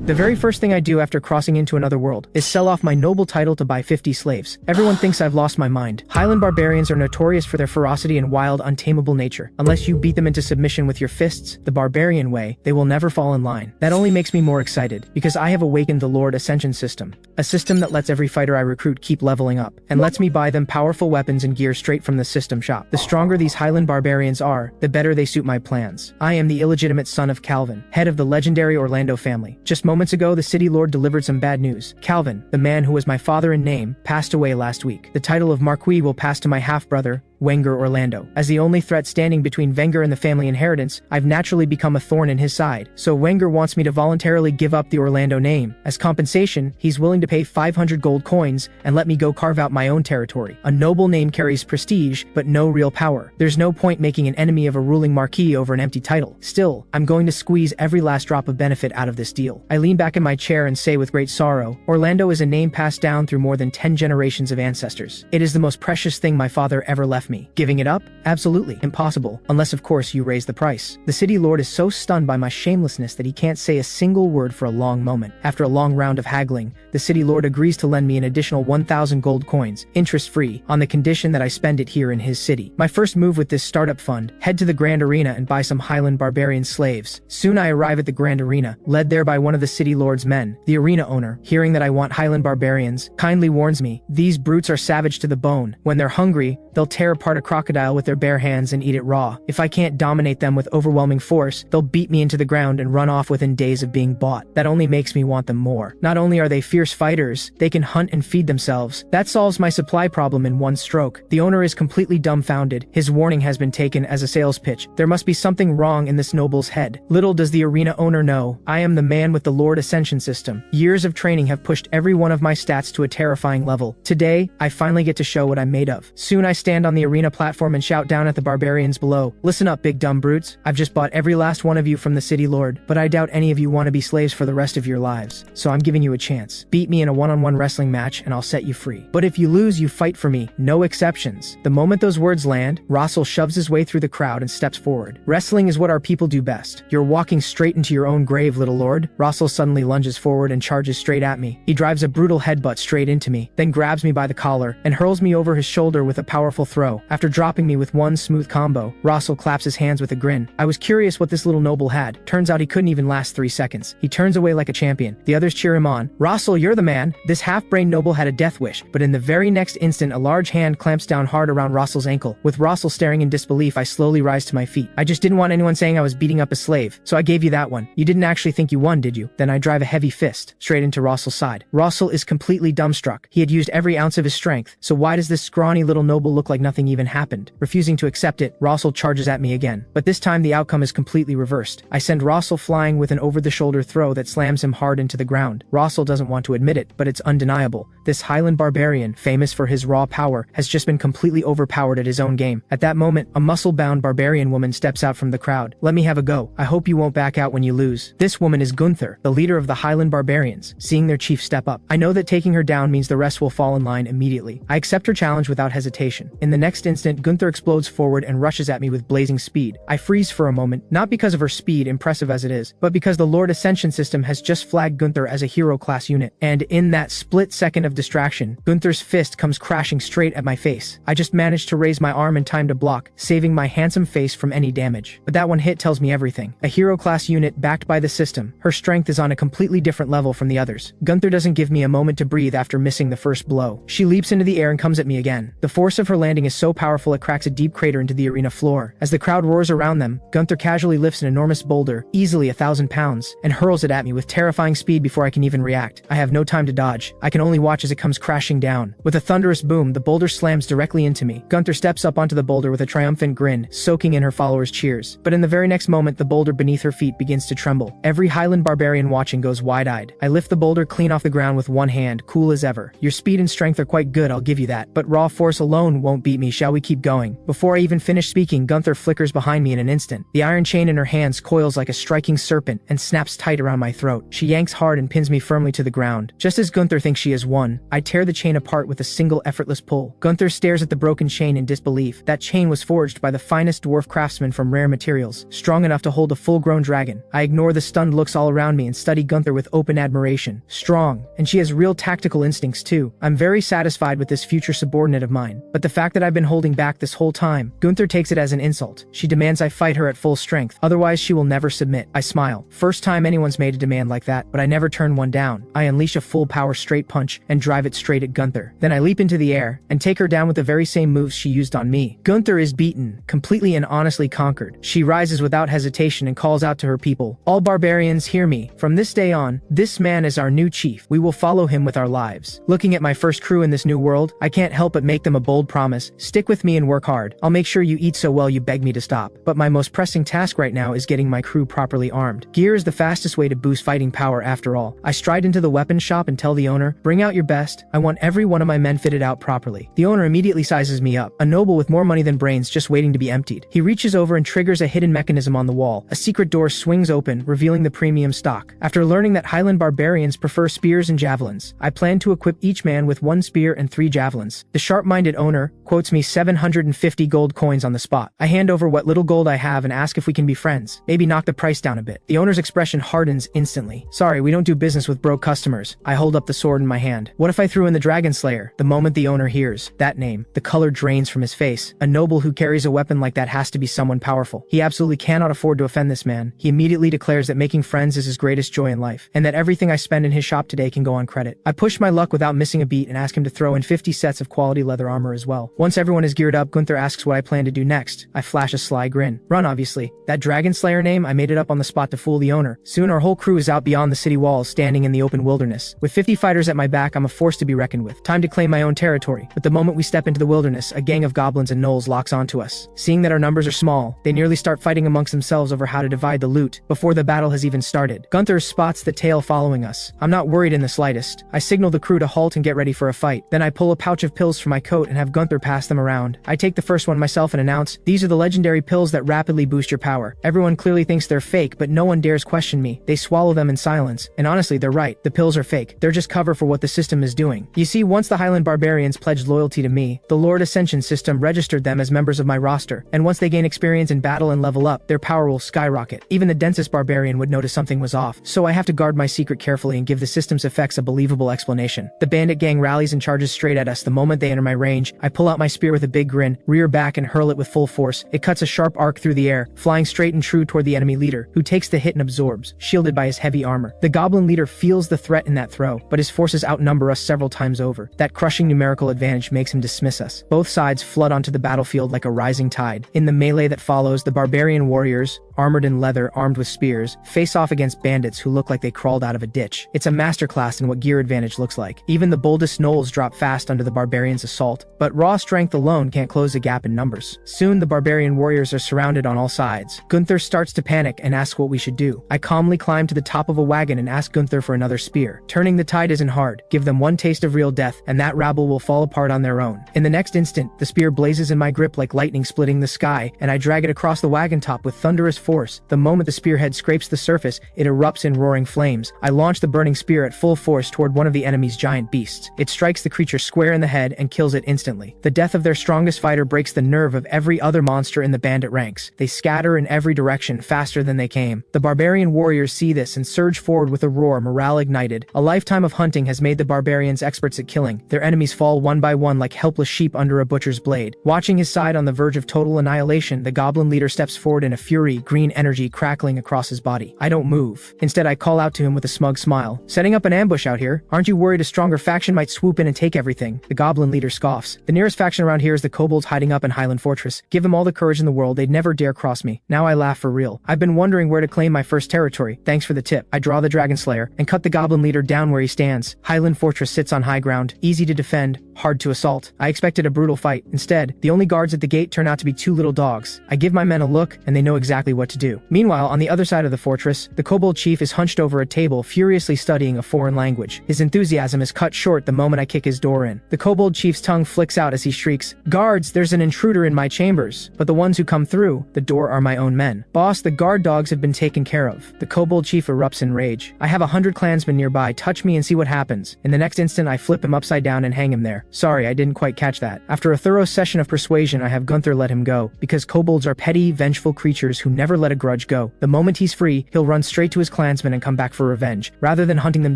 The very first thing I do after crossing into another world is sell off my noble title to buy 50 slaves. Everyone thinks I've lost my mind. Highland Barbarians are notorious for their ferocity and wild, untamable nature. Unless you beat them into submission with your fists, the barbarian way, they will never fall in line. That only makes me more excited, because I have awakened the Lord Ascension System. A system that lets every fighter I recruit keep leveling up, and lets me buy them powerful weapons and gear straight from the system shop. The stronger these Highland Barbarians are, the better they suit my plans. I am the illegitimate son of Calvin, head of the legendary Orlando family. Just moments ago, the city lord delivered some bad news. Calvin, the man who was my father in name, passed away last week. The title of Marquis will pass to my half-brother, Wenger Orlando. As the only threat standing between Wenger and the family inheritance, I've naturally become a thorn in his side. So Wenger wants me to voluntarily give up the Orlando name. As compensation, he's willing to pay 500 gold coins and let me go carve out my own territory. A noble name carries prestige, but no real power. There's no point making an enemy of a ruling marquis over an empty title. Still, I'm going to squeeze every last drop of benefit out of this deal. I lean back in my chair and say with great sorrow, Orlando is a name passed down through more than 10 generations of ancestors. It is the most precious thing my father ever left me. Giving it up? Absolutely impossible, unless of course you raise the price. The city lord is so stunned by my shamelessness that he can't say a single word for a long moment. After a long round of haggling, the city lord agrees to lend me an additional 1,000 gold coins, interest-free, on the condition that I spend it here in his city. My first move with this startup fund, head to the Grand Arena and buy some Highland Barbarian slaves. Soon I arrive at the Grand Arena, led there by one of the city lord's men. The arena owner, hearing that I want Highland Barbarians, kindly warns me, these brutes are savage to the bone. When they're hungry, they'll tear apart a crocodile with their bare hands and eat it raw. If I can't dominate them with overwhelming force, they'll beat me into the ground and run off within days of being bought. That only makes me want them more. Not only are they fierce fighters, they can hunt and feed themselves. That solves my supply problem in one stroke. The owner is completely dumbfounded. His warning has been taken as a sales pitch. There must be something wrong in this noble's head. Little does the arena owner know, I am the man with the Lord Ascension System. Years of training have pushed every one of my stats to a terrifying level. Today, I finally get to show what I'm made of. Soon I stand on the arena platform and shout down at the barbarians below. Listen up, big dumb brutes. I've just bought every last one of you from the city lord, but I doubt any of you want to be slaves for the rest of your lives. So I'm giving you a chance. Beat me in a one-on-one wrestling match and I'll set you free. But if you lose, you fight for me. No exceptions. The moment those words land, Russell shoves his way through the crowd and steps forward. Wrestling is what our people do best. You're walking straight into your own grave, little lord. Russell suddenly lunges forward and charges straight at me. He drives a brutal headbutt straight into me, then grabs me by the collar and hurls me over his shoulder with a powerful throw. After dropping me with one smooth combo, Russell claps his hands with a grin. I was curious what this little noble had. Turns out he couldn't even last 3 seconds. He turns away like a champion. The others cheer him on. Russell, you're the man. This half-brained noble had a death wish, but in the very next instant, a large hand clamps down hard around Russell's ankle. With Russell staring in disbelief, I slowly rise to my feet. I just didn't want anyone saying I was beating up a slave, so I gave you that one. You didn't actually think you won, did you? Then I drive a heavy fist straight into Russell's side. Russell is completely dumbstruck. He had used every ounce of his strength, so why does this scrawny little noble look like nothing even happened? Refusing to accept it, Russell charges at me again. But this time the outcome is completely reversed. I send Russell flying with an over-the-shoulder throw that slams him hard into the ground. Russell doesn't want to admit it, but it's undeniable. This Highland Barbarian, famous for his raw power, has just been completely overpowered at his own game. At that moment, a muscle-bound barbarian woman steps out from the crowd. Let me have a go. I hope you won't back out when you lose. This woman is Gunther, the leader of the Highland Barbarians. Seeing their chief step up, I know that taking her down means the rest will fall in line immediately. I accept her challenge without hesitation. In the next instant, Gunther explodes forward and rushes at me with blazing speed. I freeze for a moment, not because of her speed, impressive as it is, but because the Lord Ascension System has just flagged Gunther as a hero-class unit. And in that split second of distraction, Gunther's fist comes crashing straight at my face. I just managed to raise my arm in time to block, saving my handsome face from any damage. But that one hit tells me everything. A hero-class unit backed by the system. Her strength is on a completely different level from the others. Gunther doesn't give me a moment to breathe after missing the first blow. She leaps into the air and comes at me again. The force of her landing is so powerful it cracks a deep crater into the arena floor. As the crowd roars around them, Gunther casually lifts an enormous boulder, easily 1,000 pounds, and hurls it at me with terrifying speed before I can even react. I have no time to dodge. I can only watch as it comes crashing down. With a thunderous boom, the boulder slams directly into me. Gunther steps up onto the boulder with a triumphant grin, soaking in her followers' cheers. But in the very next moment, the boulder beneath her feet begins to tremble. Every Highland Barbarian watching goes wide-eyed. I lift the boulder clean off the ground with one hand, cool as ever. Your speed and strength are quite good, I'll give you that, but raw force alone won't beat me me, shall we keep going? Before I even finish speaking, Gunther flickers behind me in an instant. The iron chain in her hands coils like a striking serpent and snaps tight around my throat. She yanks hard and pins me firmly to the ground. Just as Gunther thinks she has won, I tear the chain apart with a single effortless pull. Gunther stares at the broken chain in disbelief. That chain was forged by the finest dwarf craftsman from rare materials, strong enough to hold a full-grown dragon. I ignore the stunned looks all around me and study Gunther with open admiration. Strong, and she has real tactical instincts too. I'm very satisfied with this future subordinate of mine, but the fact that I've been holding back this whole time, Gunther takes it as an insult. She demands I fight her at full strength, otherwise she will never submit. I smile. First time anyone's made a demand like that, but I never turn one down. I unleash a full power straight punch and drive it straight at Gunther. Then I leap into the air and take her down with the very same moves she used on me. Gunther is beaten, completely and honestly conquered. She rises without hesitation and calls out to her people, "All barbarians, hear me. From this day on, this man is our new chief. We will follow him with our lives." Looking at my first crew in this new world, I can't help but make them a bold promise. Stick with me and work hard. I'll make sure you eat so well you beg me to stop. But my most pressing task right now is getting my crew properly armed. Gear is the fastest way to boost fighting power after all. I stride into the weapons shop and tell the owner, "Bring out your best. I want every one of my men fitted out properly." The owner immediately sizes me up, a noble with more money than brains just waiting to be emptied. He reaches over and triggers a hidden mechanism on the wall. A secret door swings open, revealing the premium stock. After learning that Highland Barbarians prefer spears and javelins, I plan to equip each man with 1 spear and 3 javelins. The sharp-minded owner quotes me 750 gold coins on the spot. I hand over what little gold I have and ask if we can be friends. Maybe knock the price down a bit. The owner's expression hardens instantly. "Sorry, we don't do business with broke customers." I hold up the sword in my hand. "What if I threw in the Dragon Slayer?" The moment the owner hears that name, the color drains from his face. A noble who carries a weapon like that has to be someone powerful. He absolutely cannot afford to offend this man. He immediately declares that making friends is his greatest joy in life, and that everything I spend in his shop today can go on credit. I push my luck without missing a beat and ask him to throw in 50 sets of quality leather armor as well. Once everyone is geared up, Gunther asks what I plan to do next. I flash a sly grin. Run, obviously. That Dragon Slayer name, I made it up on the spot to fool the owner. Soon our whole crew is out beyond the city walls, standing in the open wilderness. With 50 fighters at my back, I'm a force to be reckoned with. Time to claim my own territory. But the moment we step into the wilderness, a gang of goblins and gnolls locks onto us. Seeing that our numbers are small, they nearly start fighting amongst themselves over how to divide the loot before the battle has even started. Gunther spots the tail following us. I'm not worried in the slightest. I signal the crew to halt and get ready for a fight. Then I pull a pouch of pills from my coat and have Gunther pass them around. I take the first one myself and announce, "These are the legendary pills that rapidly boost your power." Everyone clearly thinks they're fake, but no one dares question me. They swallow them in silence. And honestly, they're right. The pills are fake. They're just cover for what the system is doing. You see, once the Highland Barbarians pledged loyalty to me, the Lord Ascension System registered them as members of my roster. And once they gain experience in battle and level up, their power will skyrocket. Even the densest barbarian would notice something was off. So I have to guard my secret carefully and give the system's effects a believable explanation. The bandit gang rallies and charges straight at us. The moment they enter my range, I pull out my spear with a big grin, rear back and hurl it with full force. It cuts a sharp arc through the air, flying straight and true toward the enemy leader, who takes the hit and absorbs, shielded by his heavy armor. The goblin leader feels the threat in that throw, but his forces outnumber us several times over. That crushing numerical advantage makes him dismiss us. Both sides flood onto the battlefield like a rising tide. In the melee that follows, the barbarian warriors, armored in leather, armed with spears, face off against bandits who look like they crawled out of a ditch. It's a masterclass in what gear advantage looks like. Even the boldest gnolls drop fast under the barbarian's assault, but raw strength alone can't close the gap in numbers. Soon the barbarian warriors are surrounded on all sides. Gunther starts to panic and asks what we should do. I calmly climb to the top of a wagon and ask Gunther for another spear. Turning the tide isn't hard. Give them one taste of real death, and that rabble will fall apart on their own. In the next instant, the spear blazes in my grip like lightning splitting the sky, and I drag it across the wagon top with thunderous force. The moment the spearhead scrapes the surface, it erupts in roaring flames. I launch the burning spear at full force toward one of the enemy's giant beasts. It strikes the creature square in the head and kills it instantly. The death of their strongest fighter breaks the nerve of every other monster in the bandit ranks. They scatter in every direction faster than they came. The barbarian warriors see this and surge forward with a roar, morale ignited. A lifetime of hunting has made the barbarians experts at killing. Their enemies fall one by one like helpless sheep under a butcher's blade. Watching his side on the verge of total annihilation, the goblin leader steps forward in a fury, green energy crackling across his body. I don't move. Instead, I call out to him with a smug smile. "Setting up an ambush out here? Aren't you worried a stronger faction might swoop in and take everything?" The goblin leader scoffs. "The nearest faction around here is the kobolds hiding up in Highland Fortress. Give them all the courage in the world, they'd never dare cross me." Now I laugh for real. I've been wondering where to claim my first territory. Thanks for the tip. I draw the Dragon Slayer and cut the goblin leader down where he stands. Highland Fortress sits on high ground, easy to defend, hard to assault. I expected a brutal fight. Instead, the only guards at the gate turn out to be 2 little dogs. I give my men a look, and they know exactly what to do. Meanwhile, on the other side of the fortress, the kobold chief is hunched over a table, furiously studying a foreign language. His enthusiasm is cut short the moment I kick his door in. The kobold chief's tongue flicks out as he shrieks, shrieks, "Guards, there's an intruder in my chambers." But the ones who come through the door are my own men. "Boss, the guard dogs have been taken care of." The kobold chief erupts in rage. "I have 100 clansmen nearby. Touch me and see what happens." In the next instant, I flip him upside down and hang him there. Sorry, I didn't quite catch that. After a thorough session of persuasion, I have Gunther let him go, because kobolds are petty, vengeful creatures who never let a grudge go. The moment he's free, he'll run straight to his clansmen and come back for revenge. Rather than hunting them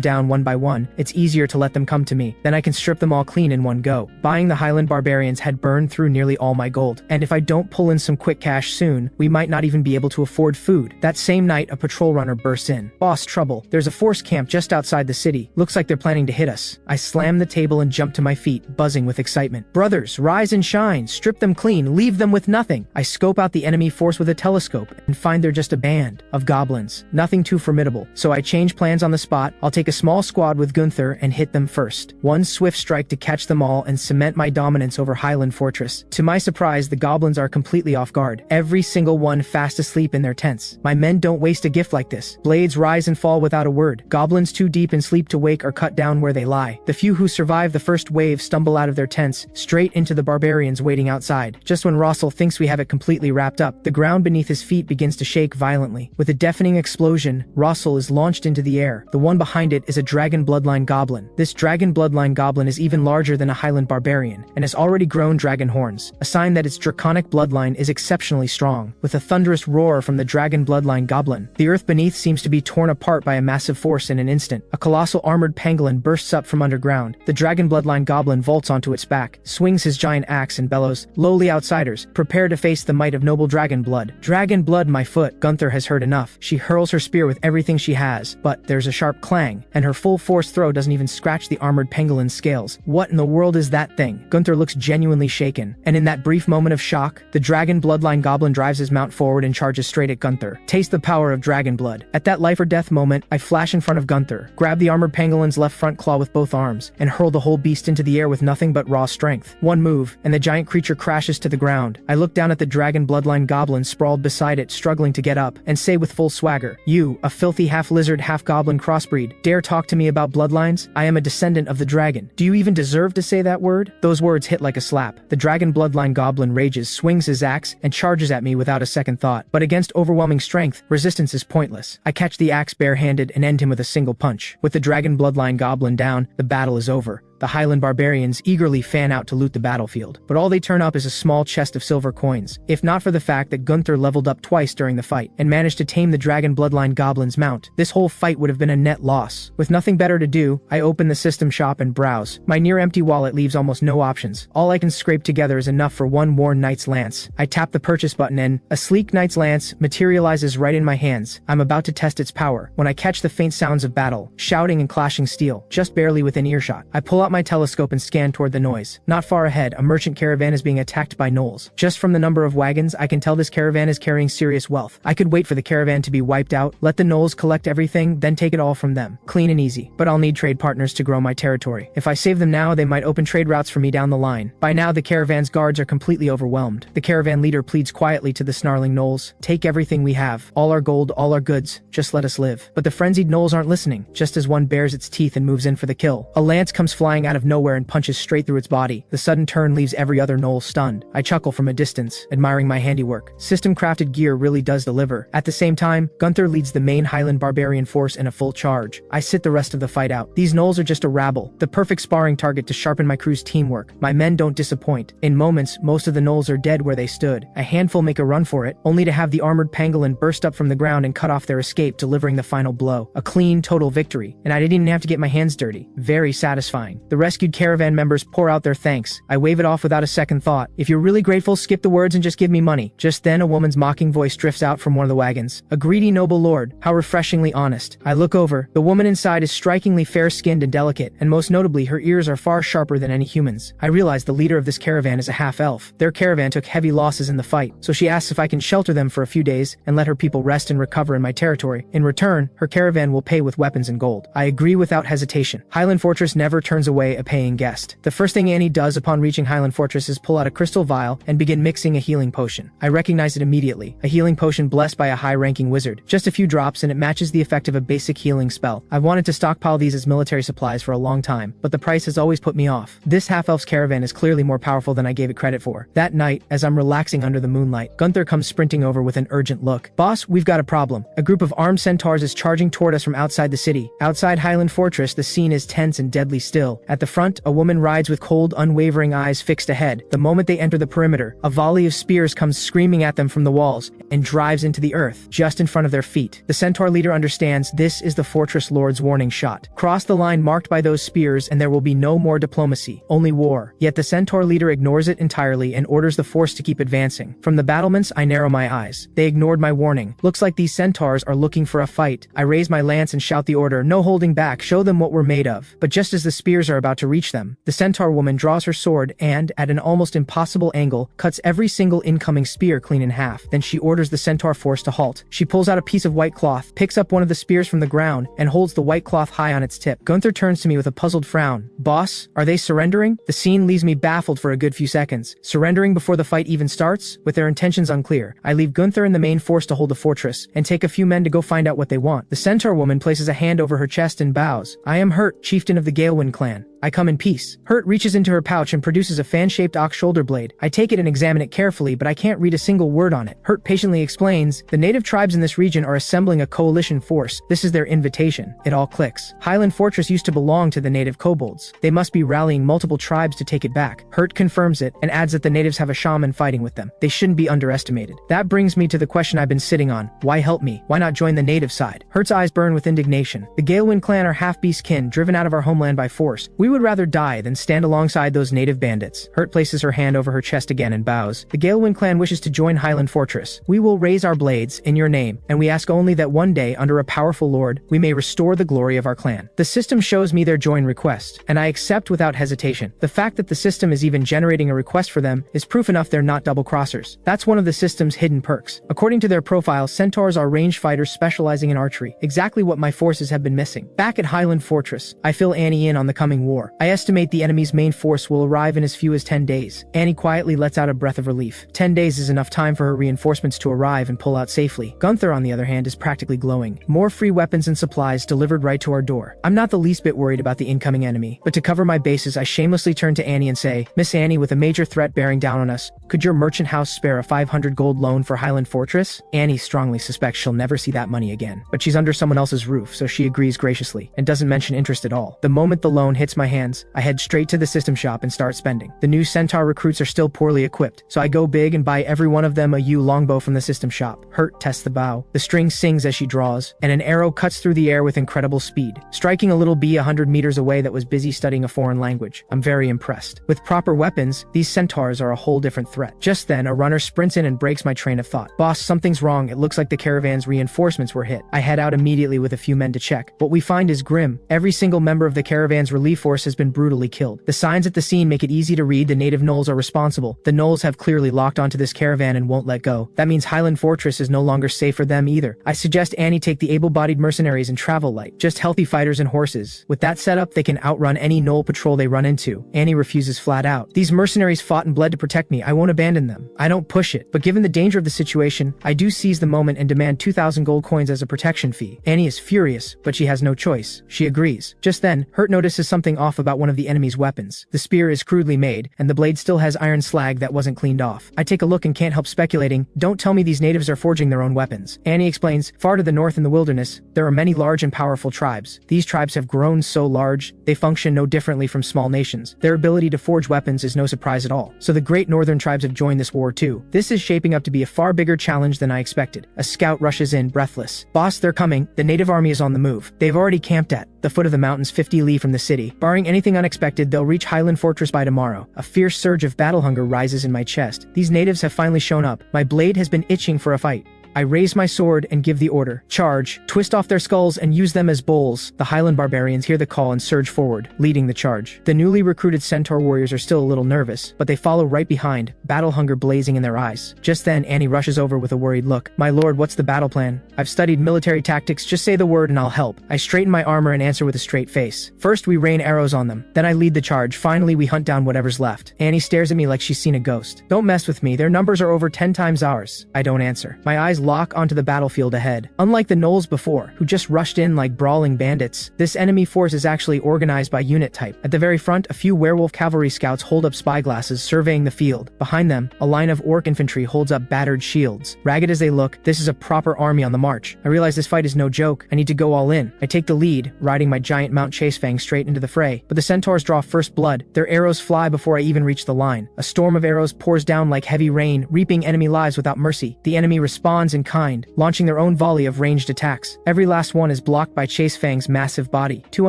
down one by one, it's easier to let them come to me. Then I can strip them all clean in one go. Buying the Highland Barbarians had burned through nearly all my gold, and if I don't pull in some quick cash soon, we might not even be able to afford food. That same night, a patrol runner bursts in. "Boss, trouble. There's a force camp just outside the city. Looks like they're planning to hit us." I slam the table and jump to my feet, buzzing with excitement. "Brothers, rise and shine. Strip them clean. Leave them with nothing." I scope out the enemy force with a telescope and find they're just a band of goblins. Nothing too formidable. So I change plans on the spot. I'll take a small squad with Gunther and hit them first. One swift strike to catch them all and cement my dominance over Highland Fortress. To my surprise, the goblins are completely off guard. Every single one fast asleep in their tents. My men don't waste a gift like this. Blades rise and fall without a word. Goblins too deep in sleep to wake are cut down where they lie. The few who survive the first wave stumble out of their tents, straight into the barbarians waiting outside. Just when Rossel thinks we have it completely wrapped up, the ground beneath his feet begins to shake violently. With a deafening explosion, Rossel is launched into the air. The one behind it is a dragon bloodline goblin. This dragon bloodline goblin is even larger than a Highland barbarian, and has already grown dragon horns, a sign that its draconic bloodline is exceptionally strong. With a thunderous roar from the dragon bloodline goblin, the earth beneath seems to be torn apart by a massive force in an instant. A colossal armored pangolin bursts up from underground. The dragon bloodline goblin vaults onto its back, swings his giant axe and bellows, "Lowly outsiders, prepare to face the might of noble dragon blood." Dragon blood, my foot. Gunther has heard enough. She hurls her spear with everything she has, but there's a sharp clang, and her full force throw doesn't even scratch the armored pangolin's scales. What in the world is that thing? Gunther looks genuinely shaken, and in that brief moment of shock, the dragon bloodline goblin drives his mount forward and charges straight at Gunther. Taste the power of dragon blood. At that life or death moment, I flash in front of Gunther, grab the armored pangolin's left front claw with both arms, and hurl the whole beast into the air with nothing but raw strength. One move, and the giant creature crashes to the ground. I look down at the dragon bloodline goblin sprawled beside it, struggling to get up, and say with full swagger, "You, a filthy half-lizard, half-goblin crossbreed, dare talk to me about bloodlines? I am a descendant of the dragon. Do you even deserve to say that word?" Those words hit like a slap. The dragon bloodline goblin rages, swings his axe, and charges at me without a second thought. But against overwhelming strength, resistance is pointless. I catch the axe barehanded and end him with a single punch. With the dragon bloodline goblin down, the battle is over. The Highland Barbarians eagerly fan out to loot the battlefield, but all they turn up is a small chest of silver coins, if not for the fact that Gunther leveled up twice during the fight, and managed to tame the dragon bloodline goblin's mount. This whole fight would have been a net loss. With nothing better to do, I open the system shop and browse. My near-empty wallet leaves almost no options. All I can scrape together is enough for one worn knight's lance. I tap the purchase button and a sleek knight's lance materializes right in my hands. I'm about to test its power, when I catch the faint sounds of battle, shouting and clashing steel, just barely within earshot. I pull out my telescope and scan toward the noise. Not far ahead, a merchant caravan is being attacked by gnolls. Just from the number of wagons, I can tell this caravan is carrying serious wealth. I could wait for the caravan to be wiped out, let the gnolls collect everything, then take it all from them. Clean and easy. But I'll need trade partners to grow my territory. If I save them now, they might open trade routes for me down the line. By now, the caravan's guards are completely overwhelmed. The caravan leader pleads quietly to the snarling gnolls, "Take everything we have. All our gold, all our goods. Just let us live." But the frenzied gnolls aren't listening. Just as one bares its teeth and moves in for the kill, a lance comes flying out of nowhere and punches straight through its body. The sudden turn leaves every other gnoll stunned. I chuckle from a distance, admiring my handiwork. System-crafted gear really does deliver. At the same time, Gunther leads the main Highland Barbarian force in a full charge. I sit the rest of the fight out. These gnolls are just a rabble, the perfect sparring target to sharpen my crew's teamwork. My men don't disappoint. In moments, most of the gnolls are dead where they stood. A handful make a run for it, only to have the armored pangolin burst up from the ground and cut off their escape, delivering the final blow. A clean, total victory, and I didn't even have to get my hands dirty. Very satisfying. The rescued caravan members pour out their thanks. I wave it off without a second thought. "If you're really grateful, skip the words and just give me money." Just then, a woman's mocking voice drifts out from one of the wagons. "A greedy noble lord, how refreshingly honest." I look over. The woman inside is strikingly fair-skinned and delicate, and most notably, her ears are far sharper than any human's. I realize the leader of this caravan is a half-elf. Their caravan took heavy losses in the fight, so she asks if I can shelter them for a few days and let her people rest and recover in my territory. In return, her caravan will pay with weapons and gold. I agree without hesitation. Highland Fortress never turns away away a paying guest. The first thing Annie does upon reaching Highland Fortress is pull out a crystal vial and begin mixing a healing potion. I recognize it immediately, a healing potion blessed by a high-ranking wizard. Just a few drops and it matches the effect of a basic healing spell. I've wanted to stockpile these as military supplies for a long time, but the price has always put me off. This half-elf's caravan is clearly more powerful than I gave it credit for. That night, as I'm relaxing under the moonlight, Gunther comes sprinting over with an urgent look. "Boss, we've got a problem. A group of armed centaurs is charging toward us from outside the city." Outside Highland Fortress, the scene is tense and deadly still. At the front, a woman rides with cold, unwavering eyes fixed ahead. The moment they enter the perimeter, a volley of spears comes screaming at them from the walls and drives into the earth, just in front of their feet. The centaur leader understands this is the fortress lord's warning shot. Cross the line marked by those spears and there will be no more diplomacy, only war. Yet the centaur leader ignores it entirely and orders the force to keep advancing. From the battlements, I narrow my eyes. They ignored my warning. Looks like these centaurs are looking for a fight. I raise my lance and shout the order, "No holding back, show them what we're made of." But just as the spears are about to reach them, the centaur woman draws her sword and, at an almost impossible angle, cuts every single incoming spear clean in half. Then she orders the centaur force to halt. She pulls out a piece of white cloth, picks up one of the spears from the ground, and holds the white cloth high on its tip. Gunther turns to me with a puzzled frown. "Boss, are they surrendering?" The scene leaves me baffled for a good few seconds. Surrendering before the fight even starts? With their intentions unclear, I leave Gunther and the main force to hold the fortress, and take a few men to go find out what they want. The centaur woman places a hand over her chest and bows. "I am Hurt, chieftain of the Galewind clan. I come in peace." Hurt reaches into her pouch and produces a fan-shaped ox shoulder blade. I take it and examine it carefully, but I can't read a single word on it. Hurt patiently explains, "The native tribes in this region are assembling a coalition force. This is their invitation." It all clicks. Highland Fortress used to belong to the native kobolds. They must be rallying multiple tribes to take it back. Hurt confirms it and adds that the natives have a shaman fighting with them. They shouldn't be underestimated. That brings me to the question I've been sitting on. Why help me? Why not join the native side? Hurt's eyes burn with indignation. The Galewind clan are half-beast kin, driven out of our homeland by force. We would rather die than stand alongside those native bandits. Hurt places her hand over her chest again and bows. "The Galewind clan wishes to join Highland Fortress. We will raise our blades in your name, and we ask only that one day, under a powerful lord, we may restore the glory of our clan." The system shows me their join request, and I accept without hesitation. The fact that the system is even generating a request for them is proof enough they're not double-crossers. That's one of the system's hidden perks. According to their profile, centaurs are ranged fighters specializing in archery, exactly what my forces have been missing. Back at Highland Fortress, I fill Annie in on the coming war. I estimate the enemy's main force will arrive in as few as 10 days. Annie quietly lets out a breath of relief. 10 days is enough time for her reinforcements to arrive and pull out safely. Gunther, on the other hand, is practically glowing. More free weapons and supplies delivered right to our door. I'm not the least bit worried about the incoming enemy, but to cover my bases, I shamelessly turn to Annie and say, "Miss Annie, with a major threat bearing down on us, could your merchant house spare a 500 gold loan for Highland Fortress?" Annie strongly suspects she'll never see that money again, but she's under someone else's roof, so she agrees graciously and doesn't mention interest at all. The moment the loan hits my hands, I head straight to the system shop and start spending. The new centaur recruits are still poorly equipped, so I go big and buy every one of them a yew longbow from the system shop. Hurt tests the bow. The string sings as she draws, and an arrow cuts through the air with incredible speed, striking a little bee 100 meters away that was busy studying a foreign language. I'm very impressed. With proper weapons, these centaurs are a whole different threat. Just then, a runner sprints in and breaks my train of thought. "Boss, something's wrong. It looks like the caravan's reinforcements were hit." I head out immediately with a few men to check. What we find is grim. Every single member of the caravan's relief force has been brutally killed. The signs at the scene make it easy to read the native gnolls are responsible. The gnolls have clearly locked onto this caravan and won't let go. That means Highland Fortress is no longer safe for them either. I suggest Annie take the able-bodied mercenaries and travel light. Just healthy fighters and horses. With that setup, they can outrun any gnoll patrol they run into. Annie refuses flat out. "These mercenaries fought and bled to protect me. I won't abandon them." I don't push it, but given the danger of the situation, I do seize the moment and demand 2,000 gold coins as a protection fee. Annie is furious, but she has no choice. She agrees. Just then, Hurt notices something off about one of the enemy's weapons. The spear is crudely made, and the blade still has iron slag that wasn't cleaned off. I take a look and can't help speculating. "Don't tell me these natives are forging their own weapons." Annie explains, "Far to the north in the wilderness, there are many large and powerful tribes. These tribes have grown so large, they function no differently from small nations. Their ability to forge weapons is no surprise at all. So the great northern tribes have joined this war too. This is shaping up to be a far bigger challenge than I expected." A scout rushes in, breathless. "Boss, they're coming. The native army is on the move. They've already camped at the foot of the mountains 50 li from the city. Barring anything unexpected, they'll reach Highland Fortress by tomorrow." A fierce surge of battle hunger rises in my chest. These natives have finally shown up. My blade has been itching for a fight. I raise my sword and give the order. Charge, twist off their skulls and use them as bowls. The Highland Barbarians hear the call and surge forward, leading the charge. The newly recruited centaur warriors are still a little nervous, but they follow right behind, battle hunger blazing in their eyes. Just then, Annie rushes over with a worried look. My lord, what's the battle plan? I've studied military tactics, just say the word and I'll help. I straighten my armor and answer with a straight face. First, we rain arrows on them. Then I lead the charge. Finally, we hunt down whatever's left. Annie stares at me like she's seen a ghost. Don't mess with me, their numbers are over 10 times ours. I don't answer. My eyes lock onto the battlefield ahead. Unlike the gnolls before, who just rushed in like brawling bandits, this enemy force is actually organized by unit type. At the very front, a few werewolf cavalry scouts hold up spyglasses, surveying the field. Behind them, a line of orc infantry holds up battered shields. Ragged as they look, this is a proper army on the march. I realize this fight is no joke. I need to go all in. I take the lead, riding my giant mount Chasefang straight into the fray. But the centaurs draw first blood. Their arrows fly before I even reach the line. A storm of arrows pours down like heavy rain, reaping enemy lives without mercy. The enemy responds in kind, launching their own volley of ranged attacks. Every last one is blocked by Chasefang's massive body. Two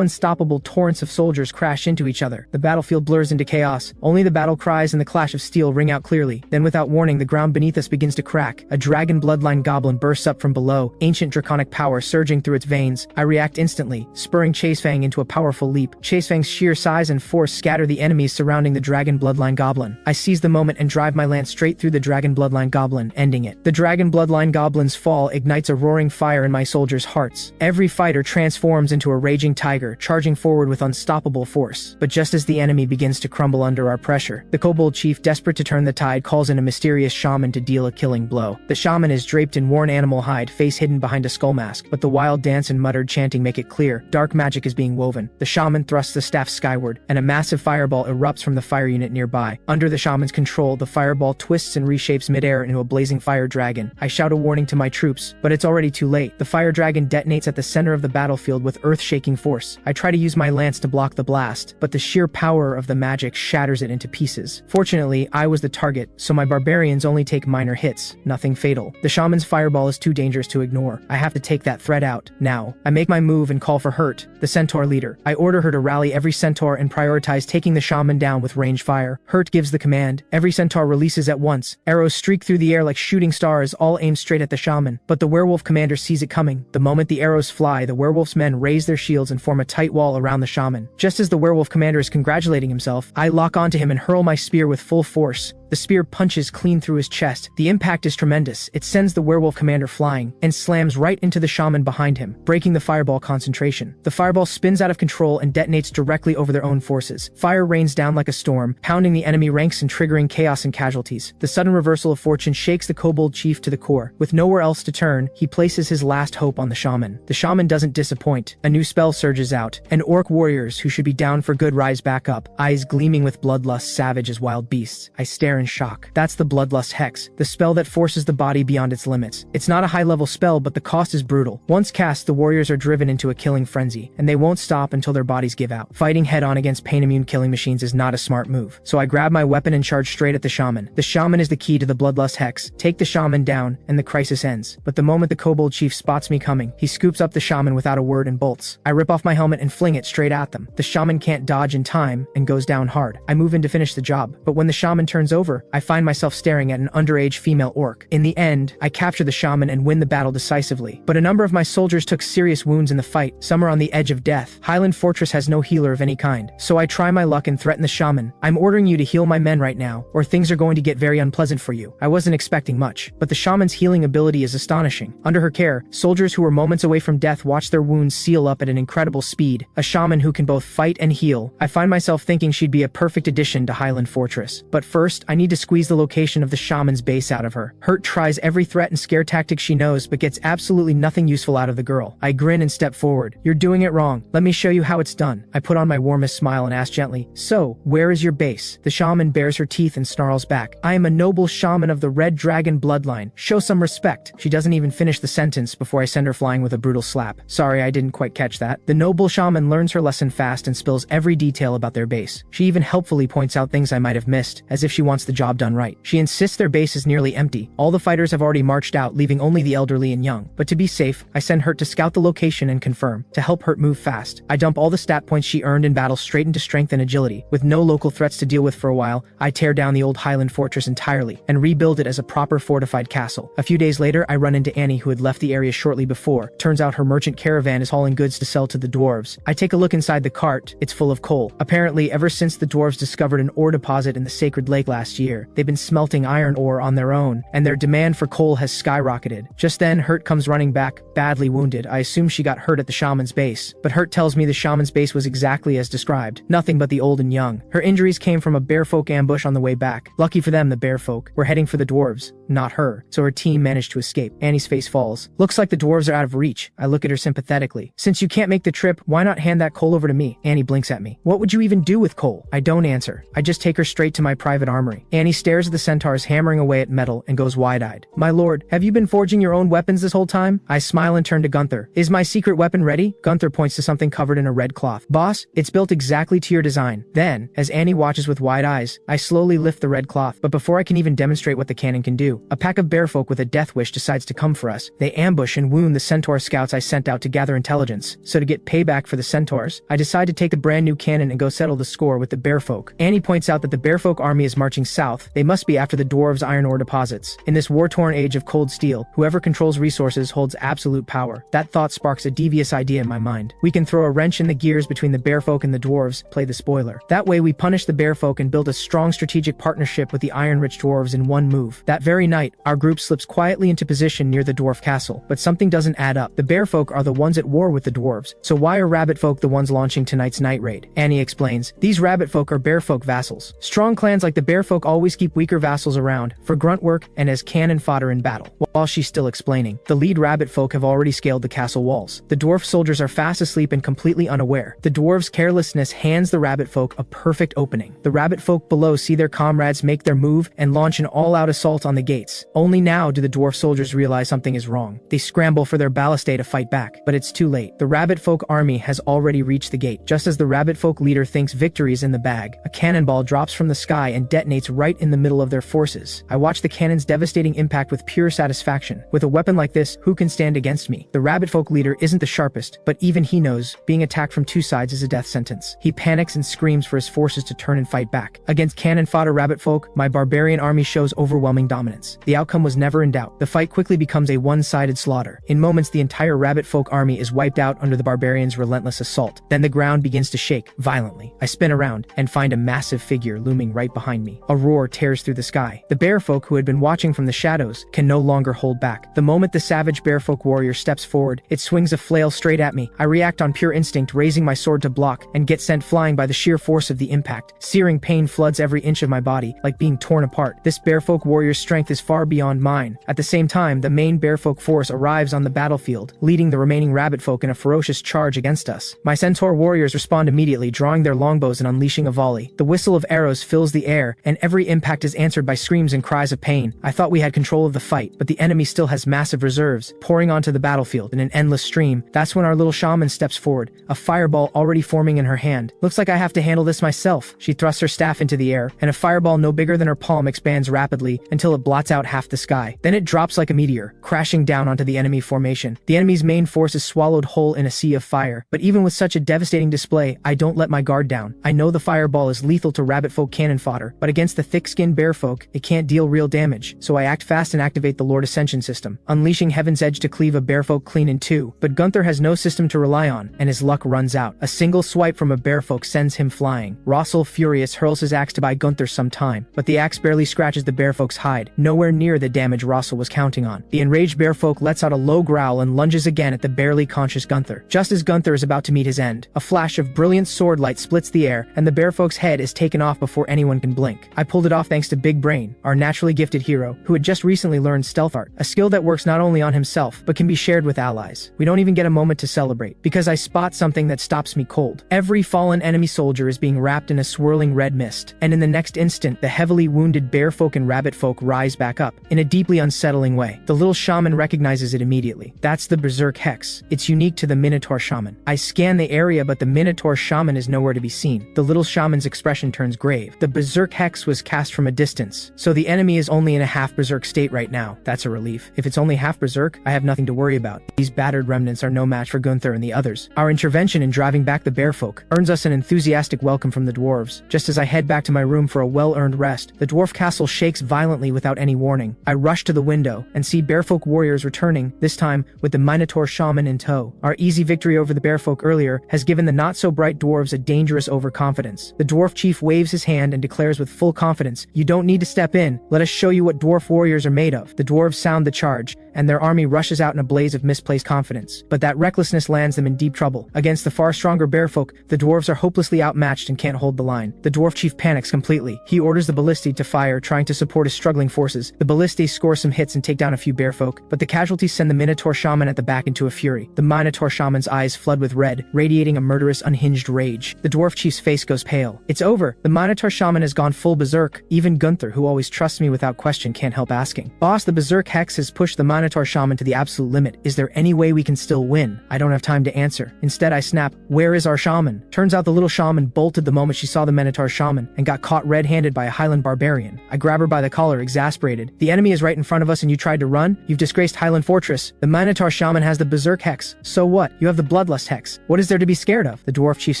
unstoppable torrents of soldiers crash into each other. The battlefield blurs into chaos. Only the battle cries and the clash of steel ring out clearly. Then without warning, the ground beneath us begins to crack. A dragon bloodline goblin bursts up from below, ancient draconic power surging through its veins. I react instantly, spurring Chasefang into a powerful leap. Chasefang's sheer size and force scatter the enemies surrounding the dragon bloodline goblin. I seize the moment and drive my lance straight through the dragon bloodline goblin, ending it. The dragon bloodline goblin's fall ignites a roaring fire in my soldiers' hearts. Every fighter transforms into a raging tiger, charging forward with unstoppable force. But just as the enemy begins to crumble under our pressure, the kobold chief, desperate to turn the tide, calls in a mysterious shaman to deal a killing blow. The shaman is draped in worn animal hide, face hidden behind a skull mask, but the wild dance and muttered chanting make it clear dark magic is being woven. The shaman thrusts the staff skyward, and a massive fireball erupts from the fire unit nearby. Under the shaman's control, the fireball twists and reshapes midair into a blazing fire dragon. I shout a warning to my troops, but it's already too late. The fire dragon detonates at the center of the battlefield with earth-shaking force. I try to use my lance to block the blast, but the sheer power of the magic shatters it into pieces. Fortunately, I was the target, so my barbarians only take minor hits, nothing fatal. The shaman's fireball is too dangerous to ignore. I have to take that threat out, now. I make my move and call for Hurt, the centaur leader. I order her to rally every centaur and prioritize taking the shaman down with range fire. Hurt gives the command. Every centaur releases at once. Arrows streak through the air like shooting stars, all aimed straight at the shaman. But the werewolf commander sees it coming. The moment the arrows fly, the werewolf's men raise their shields and form a tight wall around the shaman. Just as the werewolf commander is congratulating himself, I lock onto him and hurl my spear with full force. The spear punches clean through his chest. The impact is tremendous. It sends the werewolf commander flying and slams right into the shaman behind him, breaking the fireball concentration. The fireball spins out of control and detonates directly over their own forces. Fire rains down like a storm, pounding the enemy ranks and triggering chaos and casualties. The sudden reversal of fortune shakes the kobold chief to the core. With nowhere else to turn, he places his last hope on the shaman. The shaman doesn't disappoint. A new spell surges out, and orc warriors who should be down for good rise back up, eyes gleaming with bloodlust, savage as wild beasts. I stare in shock. That's the Bloodlust Hex, the spell that forces the body beyond its limits. It's not a high-level spell, but the cost is brutal. Once cast, the warriors are driven into a killing frenzy, and they won't stop until their bodies give out. Fighting head-on against pain-immune killing machines is not a smart move, so I grab my weapon and charge straight at the shaman. The shaman is the key to the Bloodlust Hex. Take the shaman down, and the crisis ends. But the moment the kobold chief spots me coming, he scoops up the shaman without a word and bolts. I rip off my helmet and fling it straight at them. The shaman can't dodge in time and goes down hard. I move in to finish the job, but when the shaman turns over, I find myself staring at an underage female orc. In the end, I capture the shaman and win the battle decisively. But a number of my soldiers took serious wounds in the fight. Some are on the edge of death. Highland Fortress has no healer of any kind. So I try my luck and threaten the shaman. I'm ordering you to heal my men right now, or things are going to get very unpleasant for you. I wasn't expecting much, but the shaman's healing ability is astonishing. Under her care, soldiers who were moments away from death watch their wounds seal up at an incredible speed. A shaman who can both fight and heal. I find myself thinking she'd be a perfect addition to Highland Fortress. But first, I need to squeeze the location of the shaman's base out of her. Hurt tries every threat and scare tactic she knows, but gets absolutely nothing useful out of the girl. I grin and step forward. You're doing it wrong. Let me show you how it's done. I put on my warmest smile and ask gently, so, where is your base? The shaman bares her teeth and snarls back. I am a noble shaman of the Red Dragon bloodline. Show some respect. She doesn't even finish the sentence before I send her flying with a brutal slap. Sorry, I didn't quite catch that. The noble shaman learns her lesson fast and spills every detail about their base. She even helpfully points out things I might have missed, as if she wants the job done right. She insists their base is nearly empty. All the fighters have already marched out, leaving only the elderly and young. But to be safe, I send Hurt to scout the location and confirm. To help Hurt move fast, I dump all the stat points she earned in battle straight into strength and agility. With no local threats to deal with for a while, I tear down the old Highland fortress entirely and rebuild it as a proper fortified castle. A few days later, I run into Annie, who had left the area shortly before. Turns out her merchant caravan is hauling goods to sell to the dwarves. I take a look inside the cart. It's full of coal. Apparently, ever since the dwarves discovered an ore deposit in the sacred lake last year, they've been smelting iron ore on their own, and their demand for coal has skyrocketed. Just then, Hurt comes running back, badly wounded. I assume she got hurt at the shaman's base, but Hurt tells me the shaman's base was exactly as described. Nothing but the old and young. Her injuries came from a bearfolk ambush on the way back. Lucky for them, the bearfolk were heading for the dwarves, not her, so her team managed to escape. Annie's face falls. Looks like the dwarves are out of reach. I look at her sympathetically. Since you can't make the trip, why not hand that coal over to me? Annie blinks at me. What would you even do with coal? I don't answer. I just take her straight to my private armory. Annie stares at the centaurs hammering away at metal and goes wide-eyed. My lord, have you been forging your own weapons this whole time? I smile and turn to Gunther. Is my secret weapon ready? Gunther points to something covered in a red cloth. Boss, it's built exactly to your design. Then, as Annie watches with wide eyes, I slowly lift the red cloth, but before I can even demonstrate what the cannon can do, a pack of bearfolk with a death wish decides to come for us. They ambush and wound the centaur scouts I sent out to gather intelligence. So to get payback for the centaurs, I decide to take the brand new cannon and go settle the score with the bearfolk. Annie points out that the bearfolk army is marching south. They must be after the dwarves' iron ore deposits. In this war-torn age of cold steel, whoever controls resources holds absolute power. That thought sparks a devious idea in my mind. We can throw a wrench in the gears between the bearfolk and the dwarves, play the spoiler. That way we punish the bearfolk and build a strong strategic partnership with the iron-rich dwarves in one move. That very night, our group slips quietly into position near the dwarf castle, but something doesn't add up. The bearfolk are the ones at war with the dwarves, so why are rabbitfolk the ones launching tonight's night raid? Annie explains. These rabbitfolk are bearfolk vassals. Strong clans like the bearfolk always keep weaker vassals around for grunt work and as cannon fodder in battle. While she's still explaining, the lead rabbitfolk have already scaled the castle walls. The dwarf soldiers are fast asleep and completely unaware. The dwarves' carelessness hands the rabbitfolk a perfect opening. The rabbitfolk below see their comrades make their move and launch an all-out assault on the gates. Only now do the dwarf soldiers realize something is wrong. They scramble for their ballistae to fight back, but it's too late. The rabbitfolk army has already reached the gate. Just as the rabbitfolk leader thinks victory is in the bag, a cannonball drops from the sky and detonates right in the middle of their forces. I watch the cannon's devastating impact with pure satisfaction. With a weapon like this, who can stand against me? The rabbitfolk leader isn't the sharpest, but even he knows being attacked from two sides is a death sentence. He panics and screams for his forces to turn and fight back. Against cannon fodder rabbitfolk, my barbarian army shows overwhelming dominance. The outcome was never in doubt. The fight quickly becomes a one-sided slaughter. In moments, the entire rabbitfolk army is wiped out under the barbarians' relentless assault. Then the ground begins to shake violently. I spin around and find a massive figure looming right behind me. A roar tears through the sky. The bearfolk, who had been watching from the shadows, can no longer hold back. The moment the savage bearfolk warrior steps forward, it swings a flail straight at me. I react on pure instinct, raising my sword to block, and get sent flying by the sheer force of the impact. Searing pain floods every inch of my body, like being torn apart. This bearfolk warrior's strength is far beyond mine. At the same time, the main bearfolk force arrives on the battlefield, leading the remaining rabbitfolk in a ferocious charge against us. My centaur warriors respond immediately, drawing their longbows and unleashing a volley. The whistle of arrows fills the air, and every impact is answered by screams and cries of pain. I thought we had control of the fight, but the enemy still has massive reserves, pouring onto the battlefield in an endless stream. That's when our little shaman steps forward, a fireball already forming in her hand. Looks like I have to handle this myself. She thrusts her staff into the air, and a fireball no bigger than her palm expands rapidly until it blots out half the sky. Then it drops like a meteor, crashing down onto the enemy formation. The enemy's main force is swallowed whole in a sea of fire, but even with such a devastating display, I don't let my guard down. I know the fireball is lethal to rabbitfolk cannon fodder, but against the thick-skinned bearfolk, it can't deal real damage, so I act fast and activate the Lord Ascension System, unleashing Heaven's Edge to cleave a bearfolk clean in two. But Gunther has no system to rely on, and his luck runs out. A single swipe from a bearfolk sends him flying. Rossel, furious, hurls his axe to buy Gunther some time, but the axe barely scratches the bearfolk's hide, nowhere near the damage Rossel was counting on. The enraged bearfolk lets out a low growl and lunges again at the barely conscious Gunther. Just as Gunther is about to meet his end, a flash of brilliant sword light splits the air, and the bearfolk's head is taken off before anyone can blink. I pulled it off thanks to Big Brain, our naturally gifted hero, who had just recently learned stealth art, a skill that works not only on himself, but can be shared with allies. We don't even get a moment to celebrate, because I spot something that stops me cold. Every fallen enemy soldier is being wrapped in a swirling red mist, and in the next instant, the heavily wounded bearfolk and rabbitfolk rise rise back up, in a deeply unsettling way. The little shaman recognizes it immediately. That's the Berserk Hex. It's unique to the Minotaur shaman. I scan the area, but the Minotaur shaman is nowhere to be seen. The little shaman's expression turns grave. The Berserk Hex was cast from a distance, so the enemy is only in a half Berserk state right now. That's a relief. If it's only half Berserk, I have nothing to worry about. These battered remnants are no match for Gunther and the others. Our intervention in driving back the bearfolk earns us an enthusiastic welcome from the dwarves. Just as I head back to my room for a well-earned rest, the dwarf castle shakes violently without any warning. I rush to the window and see bearfolk warriors returning, this time with the Minotaur shaman in tow. Our easy victory over the bearfolk earlier has given the not-so-bright dwarves a dangerous overconfidence. The dwarf chief waves his hand and declares with full confidence, "You don't need to step in. Let us show you what dwarf warriors are made of." The dwarves sound the charge, and their army rushes out in a blaze of misplaced confidence. But that recklessness lands them in deep trouble. Against the far stronger bearfolk, the dwarves are hopelessly outmatched and can't hold the line. The dwarf chief panics completely. He orders the ballistae to fire, trying to support his struggling forces. The ballistae score some hits and take down a few bearfolk, but the casualties send the Minotaur shaman at the back into a fury. The Minotaur shaman's eyes flood with red, radiating a murderous, unhinged rage. The dwarf chief's face goes pale. It's over. The Minotaur shaman has gone full berserk. Even Gunther, who always trusts me without question, can't help asking, "Boss, the Berserk Hex has pushed the Minotaur shaman to the absolute limit. Is there any way we can still win?" I don't have time to answer. Instead, I snap, "Where is our shaman?" Turns out the little shaman bolted the moment she saw the Minotaur shaman and got caught red-handed by a Highland Barbarian. I grab her by the collar, exasperated. "The enemy is right in front of us and you tried to run? You've disgraced Highland Fortress. The Minotaur shaman has the Berserk Hex. So what? You have the Bloodlust Hex. What is there to be scared of?" The dwarf chief's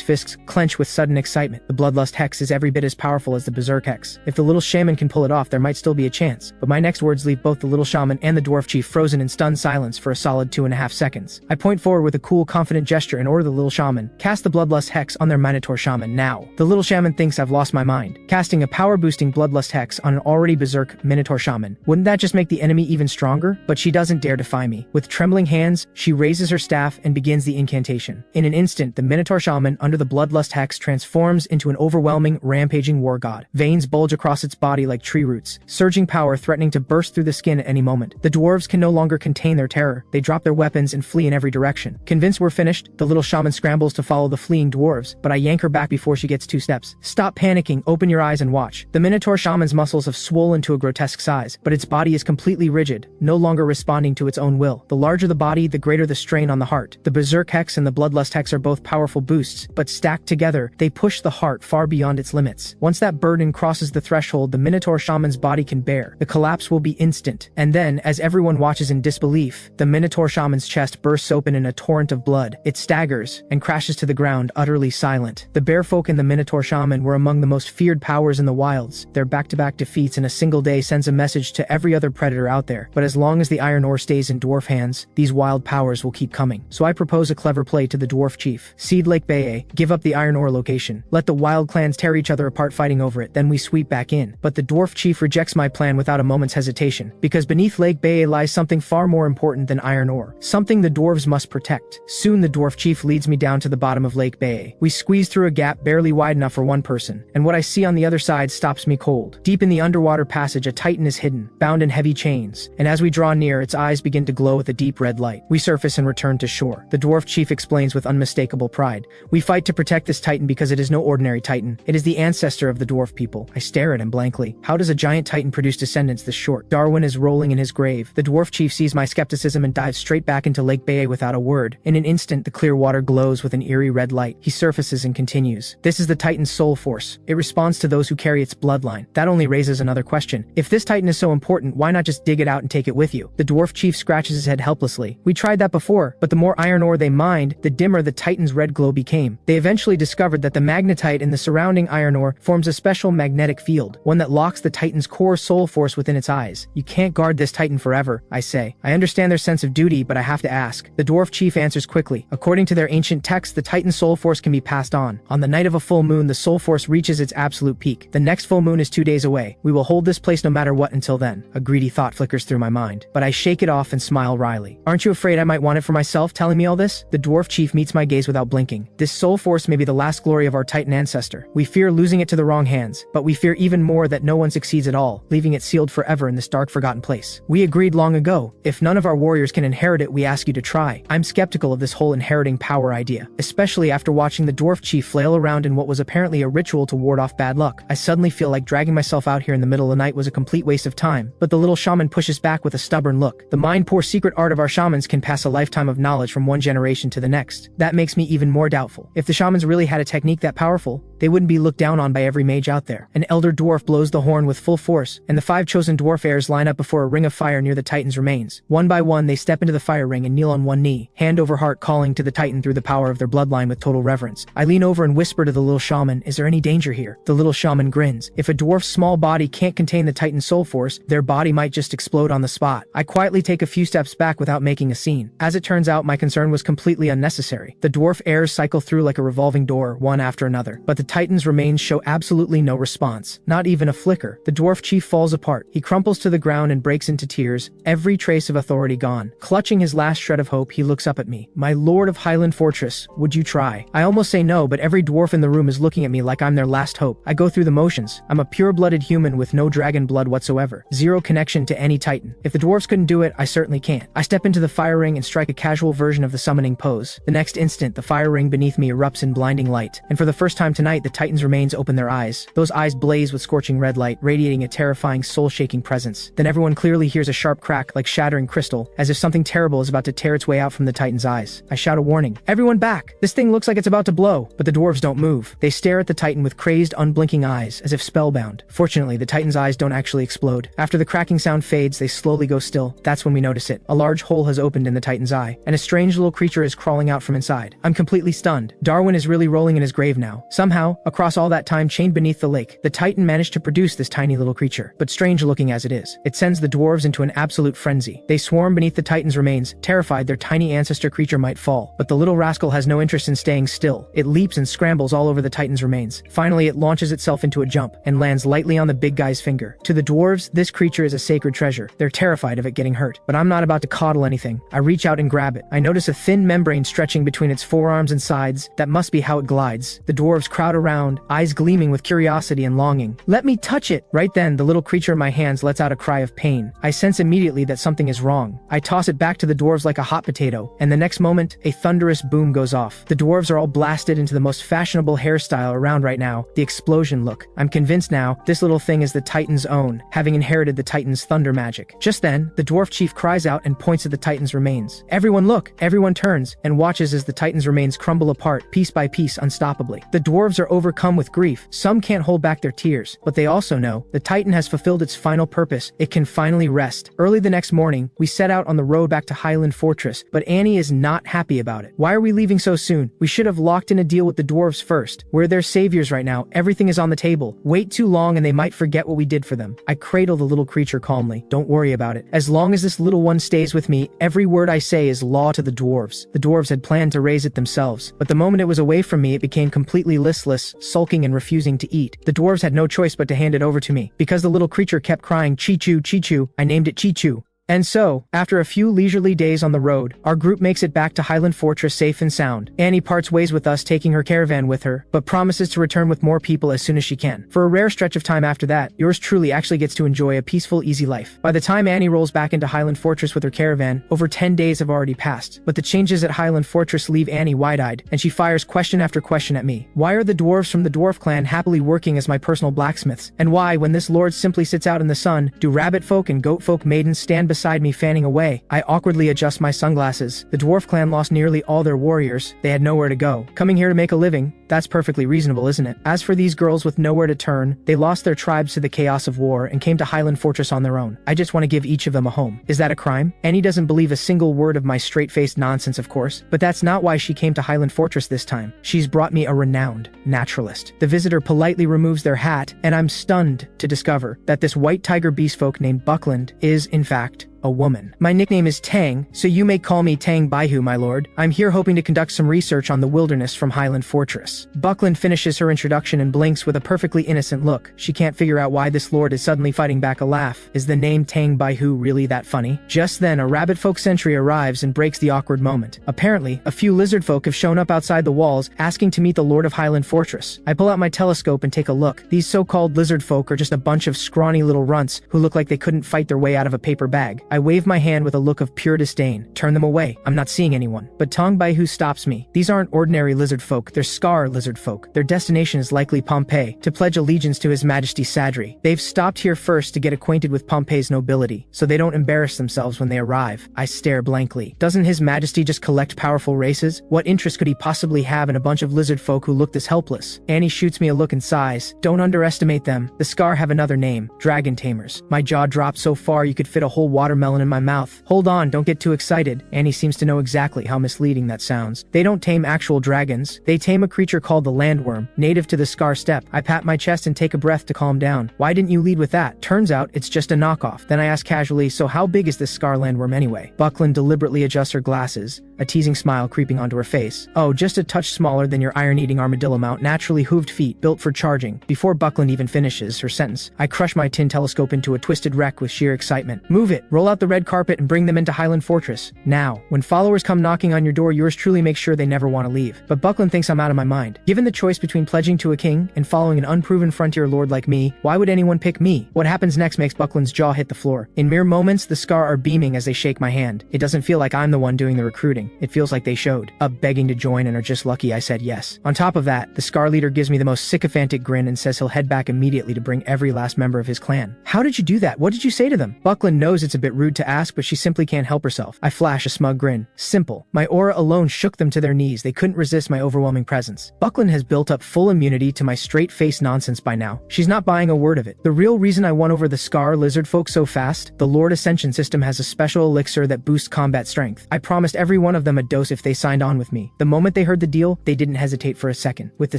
fists clench with sudden excitement. The Bloodlust Hex is every bit as powerful as the Berserk Hex. If the little shaman can pull it off, there might still be a chance. But my next words leave both the little shaman and the dwarf chief frozen in stunned silence for a solid 2.5 seconds. I point forward with a cool, confident gesture and order the little shaman, "Cast the Bloodlust Hex on their Minotaur shaman now." The little shaman thinks I've lost my mind. Casting a power-boosting Bloodlust Hex on an already berserk Minotaur shaman, wouldn't that just make the enemy even stronger? But she doesn't dare defy me. With trembling hands, she raises her staff and begins the incantation. In an instant, the Minotaur shaman under the Bloodlust Hex transforms into an overwhelming, rampaging war god. Veins bulge across its body like tree roots, surging power threatening to burst through the skin at any moment. The dwarves can no longer contain their terror. They drop their weapons and flee in every direction. Convinced we're finished, the little shaman scrambles to follow the fleeing dwarves, but I yank her back before she gets 2 steps. "Stop panicking, open your eyes and watch." The Minotaur shaman's muscles have swollen to a grotesque size, but its body is completely rigid, no longer responding to its own will. The larger the body, the greater the strain on the heart. The Berserk Hex and the Bloodlust Hex are both powerful boosts, but stacked together, they push the heart far beyond its limits. Once that burden crosses the threshold the Minotaur shaman's body can bear, the collapse will be instant. And then, as everyone watches in disbelief, the Minotaur shaman's chest bursts open in a torrent of blood. It staggers and crashes to the ground, utterly silent. The bearfolk and the Minotaur shaman were among the most feared powers in the wilds. Their back-to-back defeats in a single day sends a message to every other predator out there. But as long as the iron ore stays in dwarf hands, these wild powers will keep coming. So I propose a clever play to the dwarf chief. Seed Lake Bae, give up the iron ore location. Let the wild clans tear each other apart fighting over it, then we sweep back in. But the dwarf chief rejects my plan without a moment's hesitation, because beneath Lake Bae lies something far more important than iron ore. Something the dwarves must protect. Soon the dwarf chief leads me down to the bottom of Lake Bae. We squeeze through a gap barely wide enough for one person, and what I see on the other side stops me cold. Deep in the underwater passage, a titan is hidden, bound in heavy chains, and as we draw near, its eyes begin to glow with a deep red light. We surface and return to shore. The dwarf chief explains with unmistakable pride, "We fight to protect this titan because it is no ordinary titan. It is the ancestor of the dwarf people." I stare at him blankly. How does a giant titan produce descendants this short? Darwin is rolling in his grave. The dwarf chief sees my skepticism and dives straight back into Lake Bae without a word. In an instant, the clear water glows with an eerie red light. He surfaces and continues. "This is the titan's soul force. It responds to those who carry its bloodline." That only raises another question. If this titan is so important, why not just dig it out and take it with you? The dwarf chief scratches his head helplessly. "We tried that before, but the more iron ore they mined, the dimmer the titan's red glow became. They eventually discovered that the magnetite in the surrounding iron ore forms a special magnetic field, one that locks the titan's core soul force within its eyes. You can't guard this titan forever," I say. I understand their sense of duty, but I have to ask. The dwarf chief answers quickly. According to their ancient texts, the titan's soul force can be passed on. On the night of a full moon, the soul force reaches its absolute peak. The next full moon is 2 days away. We will hold this place no matter what until then. A greedy thought flickers through my mind, but I shake it off and smile wryly. "Aren't you afraid I might want it for myself, telling me all this?" The dwarf chief meets my gaze without blinking. "This soul force may be the last glory of our titan ancestor. We fear losing it to the wrong hands, but we fear even more that no one succeeds at all, leaving it sealed forever in this dark, forgotten place. We agreed long ago go. If none of our warriors can inherit it, we ask you to try. I'm skeptical of this whole inheriting power idea, especially after watching the dwarf chief flail around in what was apparently a ritual to ward off bad luck. I suddenly feel like dragging myself out here in the middle of the night was a complete waste of time, but the little shaman pushes back with a stubborn look. The mind-poor secret art of our shamans can pass a lifetime of knowledge from one generation to the next. That makes me even more doubtful. If the shamans really had a technique that powerful, they wouldn't be looked down on by every mage out there. An elder dwarf blows the horn with full force, and the 5 chosen dwarf heirs line up before a ring of fire near the titan's remains. One by one, they step into the fire ring and kneel on one knee, hand over heart calling to the titan through the power of their bloodline with total reverence. I lean over and whisper to the little shaman, "Is there any danger here?" The little shaman grins. If a dwarf's small body can't contain the titan's soul force, their body might just explode on the spot. I quietly take a few steps back without making a scene. As it turns out, my concern was completely unnecessary. The dwarf heirs cycle through like a revolving door, one after another, but the titan's remains show absolutely no response. Not even a flicker. The dwarf chief falls apart. He crumples to the ground and breaks into tears, every trace of authority gone. Clutching his last shred of hope, he looks up at me. "My lord of Highland Fortress, would you try?" I almost say no, but every dwarf in the room is looking at me like I'm their last hope. I go through the motions. I'm a pure-blooded human with no dragon blood whatsoever. Zero connection to any titan. If the dwarves couldn't do it, I certainly can't. I step into the fire ring and strike a casual version of the summoning pose. The next instant, the fire ring beneath me erupts in blinding light. And for the first time tonight, the titan's remains open their eyes. Those eyes blaze with scorching red light, radiating a terrifying, soul-shaking presence. Then everyone clearly hears a sharp crack like shattering crystal, as if something terrible is about to tear its way out from the titan's eyes. I shout a warning. "Everyone back! This thing looks like it's about to blow." But the dwarves don't move. They stare at the titan with crazed, unblinking eyes, as if spellbound. Fortunately, the titan's eyes don't actually explode. After the cracking sound fades, they slowly go still. That's when we notice it. A large hole has opened in the titan's eye, and a strange little creature is crawling out from inside. I'm completely stunned. Darwin is really rolling in his grave now. Somehow, across all that time chained beneath the lake, the titan managed to produce this tiny little creature. But strange looking as it is, it sends the dwarves into an absolute frenzy. They swarm beneath the titan's remains, terrified their tiny ancestor creature might fall. But the little rascal has no interest in staying still. It leaps and scrambles all over the titan's remains. Finally, it launches itself into a jump and lands lightly on the big guy's finger. To the dwarves, this creature is a sacred treasure. They're terrified of it getting hurt. But I'm not about to coddle anything. I reach out and grab it. I notice a thin membrane stretching between its forearms and sides. That must be how it glides. The dwarves crowd around, eyes gleaming with curiosity and longing. "Let me touch it!" Right then, the little creature in my hands lets out a cry of pain. I sense immediately that something is wrong. I toss it back to the dwarves like a hot potato, and the next moment, a thunderous boom goes off. The dwarves are all blasted into the most fashionable hairstyle around right now, the explosion look. I'm convinced now, this little thing is the Titan's own, having inherited the Titan's thunder magic. Just then, the dwarf chief cries out and points at the Titan's remains. Everyone look! Everyone turns and watches as the Titan's remains crumble apart, piece by piece, unstoppably. The dwarves are overcome with grief. Some can't hold back their tears, but they also know the Titan has fulfilled its final purpose. It can finally rest. Early the next morning, we set out on the road back to Highland Fortress, but Annie is not happy about it. "Why are we leaving so soon? We should have locked in a deal with the dwarves first. We're their saviors right now. Everything is on the table. Wait too long and they might forget what we did for them." I cradle the little creature calmly. "Don't worry about it. As long as this little one stays with me, every word I say is law to the dwarves." The dwarves had planned to raise it themselves, but the moment it was away from me, it became completely listless, sulking and refusing to eat. The dwarves had no choice but to hand it over to me. Because the little creature kept crying Chichu, Chichu, I named it Chichu. And so, after a few leisurely days on the road, our group makes it back to Highland Fortress safe and sound. Annie parts ways with us, taking her caravan with her, but promises to return with more people as soon as she can. For a rare stretch of time after that, yours truly actually gets to enjoy a peaceful, easy life. By the time Annie rolls back into Highland Fortress with her caravan, over 10 days have already passed. But the changes at Highland Fortress leave Annie wide-eyed, and she fires question after question at me. Why are the dwarves from the dwarf clan happily working as my personal blacksmiths? And why, when this lord simply sits out in the sun, do rabbit folk and goat folk maidens stand beside me fanning away? I awkwardly adjust my sunglasses. The dwarf clan lost nearly all their warriors. They had nowhere to go. Coming here to make a living, that's perfectly reasonable, isn't it? As for these girls with nowhere to turn, they lost their tribes to the chaos of war and came to Highland Fortress on their own. I just want to give each of them a home. Is that a crime? Annie doesn't believe a single word of my straight-faced nonsense, of course, but that's not why she came to Highland Fortress this time. She's brought me a renowned naturalist. The visitor politely removes their hat, and I'm stunned to discover that this white tiger beast folk named Buckland is, in fact, a woman. My nickname is Tang, so you may call me Tang Baihu, my lord. I'm here hoping to conduct some research on the wilderness from Highland Fortress. Buckland finishes her introduction and blinks with a perfectly innocent look. She can't figure out why this lord is suddenly fighting back a laugh. Is the name Tang Baihu really that funny? Just then, a rabbit folk sentry arrives and breaks the awkward moment. Apparently, a few lizard folk have shown up outside the walls, asking to meet the lord of Highland Fortress. I pull out my telescope and take a look. These so-called lizard folk are just a bunch of scrawny little runts who look like they couldn't fight their way out of a paper bag. I wave my hand with a look of pure disdain. Turn them away. I'm not seeing anyone. But Tong Baihu stops me. These aren't ordinary lizard folk. They're Scar lizard folk. Their destination is likely Pompeii, to pledge allegiance to His Majesty Sadri. They've stopped here first to get acquainted with Pompeii's nobility, so they don't embarrass themselves when they arrive. I stare blankly. Doesn't His Majesty just collect powerful races? What interest could he possibly have in a bunch of lizard folk who look this helpless? Annie shoots me a look and sighs. Don't underestimate them. The Scar have another name, dragon tamers. My jaw dropped so far you could fit a whole watermelon in my mouth. Hold on, don't get too excited. Annie seems to know exactly how misleading that sounds. They don't tame actual dragons. They tame a creature called the landworm, native to the Scar steppe. I pat my chest and take a breath to calm down. Why didn't you lead with that? Turns out it's just a knockoff. Then I ask casually, so how big is this Scar landworm anyway? Buckland deliberately adjusts her glasses, a teasing smile creeping onto her face. Oh, just a touch smaller than your iron-eating armadillo mount, naturally hooved feet, built for charging. Before Buckland even finishes her sentence, I crush my tin telescope into a twisted wreck with sheer excitement. Move it, roll out the red carpet and bring them into Highland Fortress. Now, when followers come knocking on your door, yours truly makes sure they never want to leave. But Buckland thinks I'm out of my mind. Given the choice between pledging to a king and following an unproven frontier lord like me, why would anyone pick me? What happens next makes Buckland's jaw hit the floor. In mere moments, the Scar are beaming as they shake my hand. It doesn't feel like I'm the one doing the recruiting. It feels like they showed up begging to join and are just lucky I said yes. On top of that, the Scar leader gives me the most sycophantic grin and says he'll head back immediately to bring every last member of his clan. How did you do that? What did you say to them? Buckland knows it's a bit rude to ask, but she simply can't help herself. I flash a smug grin. Simple. My aura alone shook them to their knees. They couldn't resist my overwhelming presence. Buckland has built up full immunity to my straight-faced nonsense by now. She's not buying a word of it. The real reason I won over the Scar lizard folk so fast, the Lord Ascension System has a special elixir that boosts combat strength. I promised every one of them a dose if they signed on with me. The moment they heard the deal, they didn't hesitate for a second. With the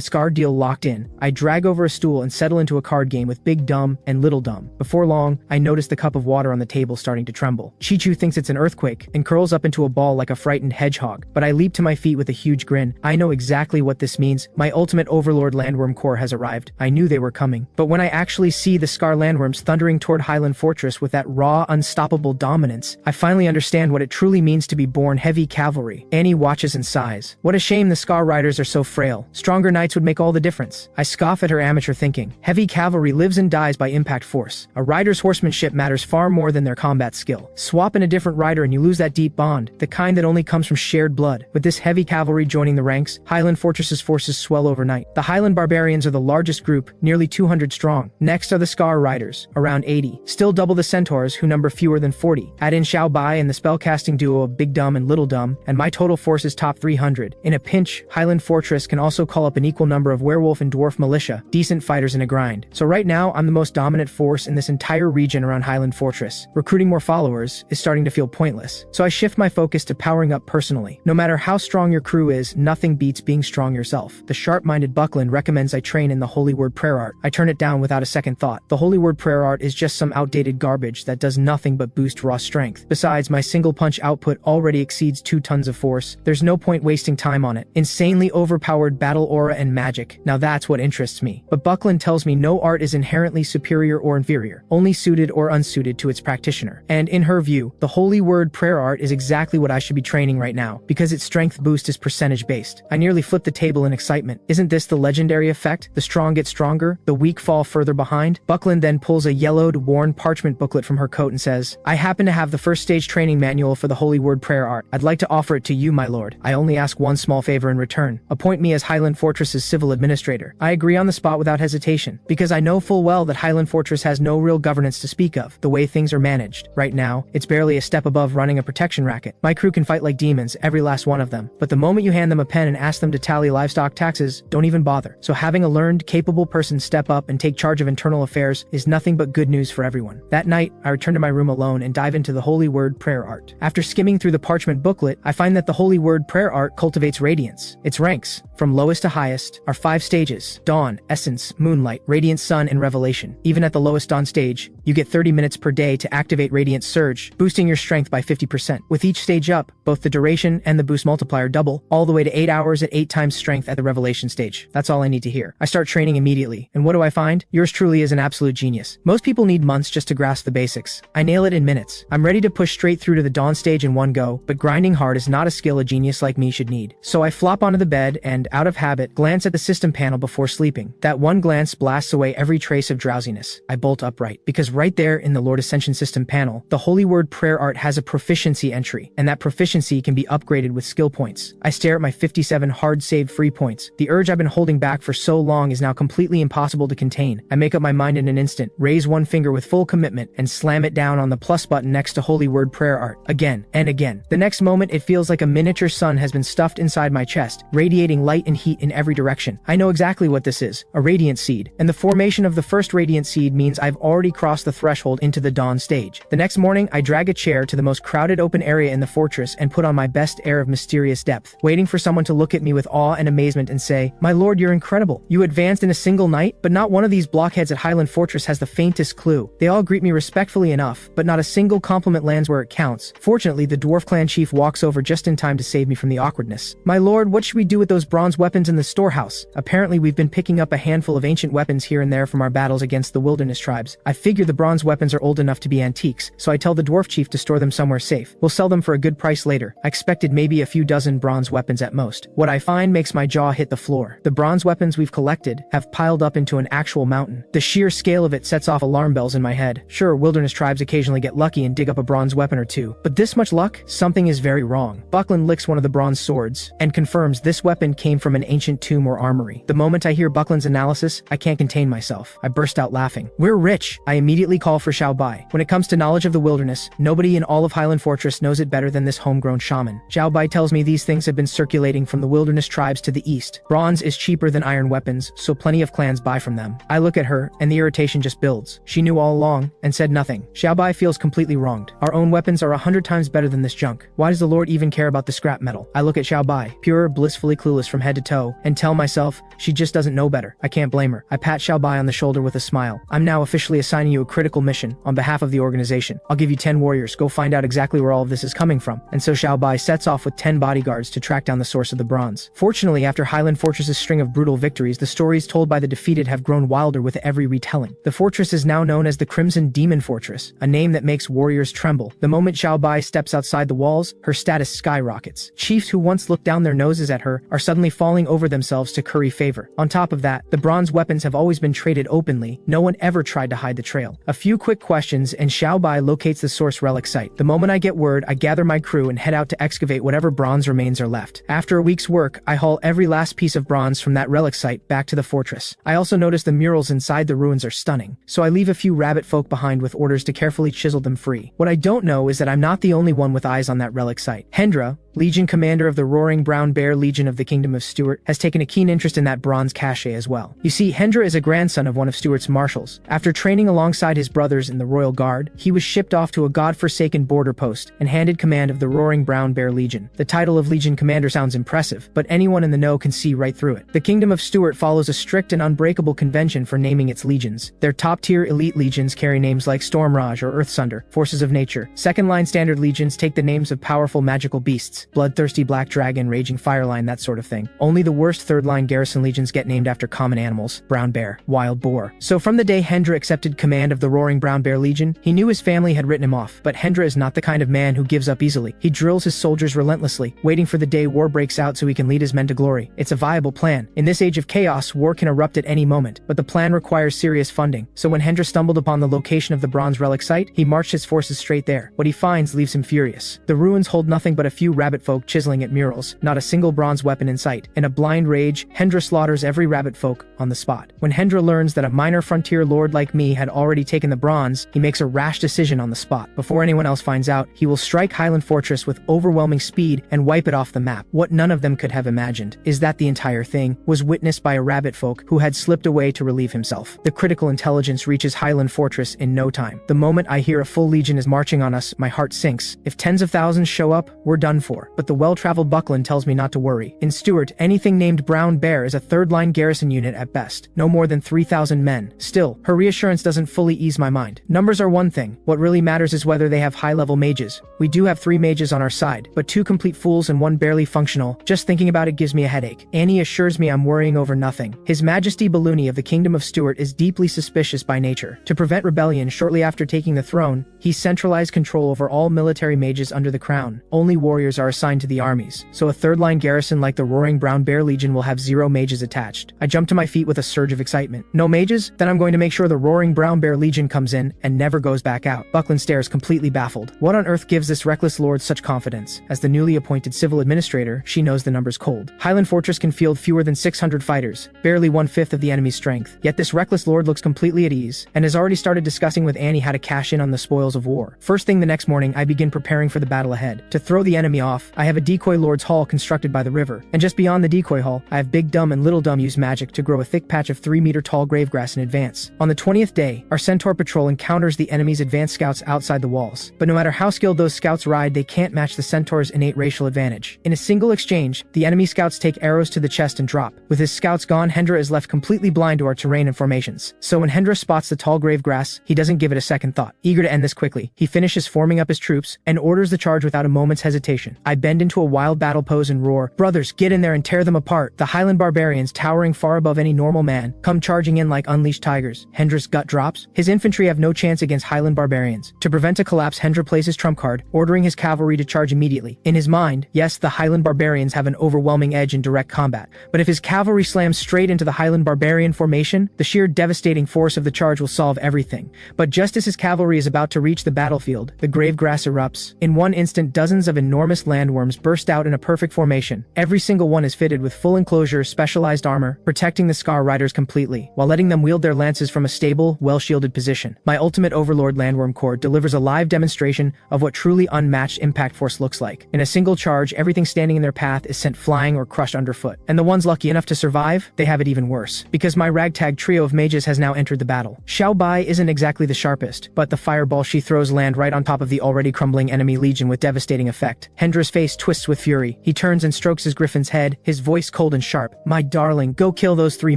Scar deal locked in, I drag over a stool and settle into a card game with Big Dumb and Little Dumb. Before long, I notice the cup of water on the table starting to tremble. Chichu thinks it's an earthquake and curls up into a ball like a frightened hedgehog, but I leap to my feet with a huge grin. I know exactly what this means. My ultimate overlord landworm core has arrived. I knew they were coming. But when I actually see the Scar landworms thundering toward Highland Fortress with that raw, unstoppable dominance, I finally understand what it truly means to be born heavy cavalry. Annie watches and sighs. What a shame the Scar riders are so frail. Stronger knights would make all the difference. I scoff at her amateur thinking. Heavy cavalry lives and dies by impact force. A rider's horsemanship matters far more than their combat skill. Swap in a different rider and you lose that deep bond, the kind that only comes from shared blood. With this heavy cavalry joining the ranks, Highland Fortress's forces swell overnight. The Highland Barbarians are the largest group, nearly 200 strong. Next are the Scar riders, around 80. Still double the centaurs, who number fewer than 40. Add in Xiao Bai and the spellcasting duo of Big Dumb and Little Dumb, and my total force is top 300. In a pinch, Highland Fortress can also call up an equal number of werewolf and dwarf militia, decent fighters in a grind. So right now, I'm the most dominant force in this entire region around Highland Fortress. Recruiting more followers is starting to feel pointless. So I shift my focus to powering up personally. No matter how strong your crew is, nothing beats being strong yourself. The sharp-minded Buckland recommends I train in the Holy Word Prayer Art. I turn it down without a second thought. The Holy Word Prayer Art is just some outdated garbage that does nothing but boost raw strength. Besides, my single punch output already exceeds 2 tons of force. There's no point wasting time on it. Insanely overpowered battle aura and magic. Now that's what interests me. But Buckland tells me no art is inherently superior or inferior, only suited or unsuited to its practitioner. And in her view, the Holy Word Prayer Art is exactly what I should be training right now, because its strength boost is percentage based. I nearly flipped the table in excitement. Isn't this the legendary effect? The strong get stronger, the weak fall further behind? Buckland then pulls a yellowed, worn parchment booklet from her coat and says, I happen to have the first stage training manual for the Holy Word Prayer Art. I'd like to offer it to you, my lord. I only ask one small favor in return. Appoint me as Highland Fortress's civil administrator. I agree on the spot without hesitation, because I know full well that Highland Fortress has no real governance to speak of. The way things are managed right now, it's barely a step above running a protection racket. My crew can fight like demons, every last one of them, but the moment you hand them a pen and ask them to tally livestock taxes, don't even bother. So having a learned, capable person step up and take charge of internal affairs is nothing but good news for everyone. That night, I return to my room alone and dive into the Holy Word Prayer Art. After skimming through the parchment booklet, I find that the Holy Word Prayer Art cultivates radiance. Its ranks, from lowest to highest, are 5 stages: Dawn, Essence, Moonlight, Radiant Sun, and Revelation. Even at the lowest Dawn stage, you get 30 minutes per day to activate Radiant Surge, boosting your strength by 50%. With each stage up, both the duration and the boost multiplier double, all the way to 8 hours at 8 times strength at the Revelation stage. That's all I need to hear. I start training immediately, and what do I find? Yours truly is an absolute genius. Most people need months just to grasp the basics. I nail it in minutes. I'm ready to push straight through to the Dawn stage in one go, but grinding hard is not a skill a genius like me should need. So I flop onto the bed and, out of habit, glance at the system panel before sleeping. That one glance blasts away every trace of drowsiness. I bolt upright, because right there in the Lord Ascension System panel panel, the Holy Word prayer art has a proficiency entry, and that proficiency can be upgraded with skill points. I stare at my 57 hard-saved free points. The urge I've been holding back for so long is now completely impossible to contain. I make up my mind in an instant, raise one finger with full commitment, and slam it down on the plus button next to Holy Word prayer art, again and again. The next moment, it feels like a miniature sun has been stuffed inside my chest, radiating light and heat in every direction. I know exactly what this is, a radiant seed, and the formation of the first radiant seed means I've already crossed the threshold into the dawn stage. The next morning, I drag a chair to the most crowded open area in the fortress and put on my best air of mysterious depth, waiting for someone to look at me with awe and amazement and say, "My lord, you're incredible. You advanced in a single night?" But not one of these blockheads at Highland Fortress has the faintest clue. They all greet me respectfully enough, but not a single compliment lands where it counts. Fortunately, the dwarf clan chief walks over just in time to save me from the awkwardness. "My lord, what should we do with those bronze weapons in the storehouse?" Apparently, we've been picking up a handful of ancient weapons here and there from our battles against the wilderness tribes. I figure the bronze weapons are old enough to be antiques, so I tell the dwarf chief to store them somewhere safe. We'll sell them for a good price later. I expected maybe a few dozen bronze weapons at most. What I find makes my jaw hit the floor. The bronze weapons we've collected have piled up into an actual mountain. The sheer scale of it sets off alarm bells in my head. Sure, wilderness tribes occasionally get lucky and dig up a bronze weapon or two, but this much luck? Something is very wrong. Buckland licks one of the bronze swords and confirms this weapon came from an ancient tomb or armory. The moment I hear Buckland's analysis, I can't contain myself. I burst out laughing. "We're rich!" I immediately call for Xiao Bai. When it comes to knowledge of the wilderness, nobody in all of Highland Fortress knows it better than this homegrown shaman. Xiao Bai tells me these things have been circulating from the wilderness tribes to the east. Bronze is cheaper than iron weapons, so plenty of clans buy from them. I look at her, and the irritation just builds. She knew all along, and said nothing. Xiao Bai feels completely wronged. Our own weapons are 100 times better than this junk. Why does the Lord even care about the scrap metal? I look at Xiao Bai, pure, blissfully clueless from head to toe, and tell myself, she just doesn't know better. I can't blame her. I pat Xiao Bai on the shoulder with a smile. "I'm now officially assigning you a critical mission on behalf of the organization. I'll give you 10 warriors. Go find out exactly where all of this is coming from." And so Xiao Bai sets off with 10 bodyguards to track down the source of the bronze. Fortunately, after Highland Fortress's string of brutal victories, the stories told by the defeated have grown wilder with every retelling. The fortress is now known as the Crimson Demon Fortress, a name that makes warriors tremble. The moment Xiao Bai steps outside the walls, her status skyrockets. Chiefs who once looked down their noses at her are suddenly falling over themselves to curry favor. On top of that, the bronze weapons have always been traded openly. No one ever tried to hide the trail. A few quick questions and Xiao Bai locates the source relic site. The moment I get word, I gather my crew and head out to excavate whatever bronze remains are left. After a week's work, I haul every last piece of bronze from that relic site back to the fortress. I also notice the murals inside the ruins are stunning, so I leave a few rabbit folk behind with orders to carefully chisel them free. What I don't know is that I'm not the only one with eyes on that relic site. Hendra, Legion commander of the Roaring Brown Bear Legion of the Kingdom of Stuart, has taken a keen interest in that bronze cache as well. You see, Hendra is a grandson of one of Stuart's marshals. After training alongside his brothers in the Royal Guard, he was shipped off to a god-forsaken border post and handed command of the Roaring Brown Bear Legion. The title of Legion commander sounds impressive, but anyone in the know can see right through it. The Kingdom of Stuart follows a strict and unbreakable convention for naming its legions. Their top-tier elite legions carry names like Stormraj or Earthsunder, forces of nature. Second-line standard legions take the names of powerful magical beasts, bloodthirsty black dragon, raging fireline, that sort of thing. Only the worst third-line garrison legions get named after common animals: brown bear, wild boar. So from the day Hendra accepted command of the Roaring Brown Bear Legion, he knew his family had written him off. But Hendra is not the kind of man who gives up easily. He drills his soldiers relentlessly, waiting for the day war breaks out so he can lead his men to glory. It's a viable plan. In this age of chaos, war can erupt at any moment, but the plan requires serious funding. So when Hendra stumbled upon the location of the bronze relic site, he marched his forces straight there. What he finds leaves him furious. The ruins hold nothing but a few rabbit folk chiseling at murals, not a single bronze weapon in sight. In a blind rage, Hendra slaughters every rabbit folk on the spot. When Hendra learns that a minor frontier lord like me had already taken the bronze, he makes a rash decision on the spot. Before anyone else finds out, he will strike Highland Fortress with overwhelming speed and wipe it off the map. What none of them could have imagined is that the entire thing was witnessed by a rabbit folk who had slipped away to relieve himself. The critical intelligence reaches Highland Fortress in no time. The moment I hear a full legion is marching on us, my heart sinks. If tens of thousands show up, we're done for. But the well-traveled Buckland tells me not to worry. In Stuart, anything named Brown Bear is a third-line garrison unit at best, no more than 3,000 men. Still, her reassurance doesn't fully ease my mind. Numbers are one thing. What really matters is whether they have high-level mages. We do have 3 mages on our side, but 2 complete fools and 1 barely functional. Just thinking about it gives me a headache. Annie assures me I'm worrying over nothing. His Majesty Balloony of the Kingdom of Stuart is deeply suspicious by nature. To prevent rebellion shortly after taking the throne, he centralized control over all military mages under the crown. Only warriors are are assigned to the armies, so a third-line garrison like the Roaring Brown Bear Legion will have 0 mages attached. I jump to my feet with a surge of excitement. No mages? Then I'm going to make sure the Roaring Brown Bear Legion comes in and never goes back out. Buckland stares completely baffled. What on earth gives this reckless lord such confidence? As the newly appointed civil administrator, she knows the numbers cold. Highland Fortress can field fewer than 600 fighters, barely 1/5 of the enemy's strength. Yet this reckless lord looks completely at ease, and has already started discussing with Annie how to cash in on the spoils of war. First thing the next morning, I begin preparing for the battle ahead. To throw the enemy off, I have a decoy lord's hall constructed by the river, and just beyond the decoy hall, I have Big Dumb and Little Dumb use magic to grow a thick patch of 3-meter tall gravegrass in advance. On the 20th day, our centaur patrol encounters the enemy's advanced scouts outside the walls, but no matter how skilled those scouts ride, they can't match the centaur's innate racial advantage. In a single exchange, the enemy scouts take arrows to the chest and drop. With his scouts gone, Hendra is left completely blind to our terrain and formations. So when Hendra spots the tall grave grass, he doesn't give it a second thought. Eager to end this quickly, he finishes forming up his troops and orders the charge without a moment's hesitation. I bend into a wild battle pose and roar, "Brothers, get in there and tear them apart!" The Highland Barbarians, towering far above any normal man, come charging in like unleashed tigers. Hendra's gut drops. His infantry have no chance against Highland Barbarians. To prevent a collapse, Hendra plays his trump card, ordering his cavalry to charge immediately. In his mind, yes, the Highland Barbarians have an overwhelming edge in direct combat, but if his cavalry slams straight into the Highland Barbarian formation, the sheer devastating force of the charge will solve everything. But just as his cavalry is about to reach the battlefield, the grave grass erupts. In one instant, dozens of enormous landworms burst out in a perfect formation. Every single one is fitted with full enclosure, specialized armor, protecting the Scar Riders completely, while letting them wield their lances from a stable, well-shielded position. My ultimate Overlord Landworm Corps delivers a live demonstration of what truly unmatched impact force looks like. In a single charge, everything standing in their path is sent flying or crushed underfoot. And the ones lucky enough to survive, they have it even worse, because my ragtag trio of mages has now entered the battle. Xiao Bai isn't exactly the sharpest, but the fireball she throws land right on top of the already crumbling enemy legion with devastating effect. Hendra's face twists with fury. He turns and strokes his griffin's head, his voice cold and sharp. "My darling, go kill those 3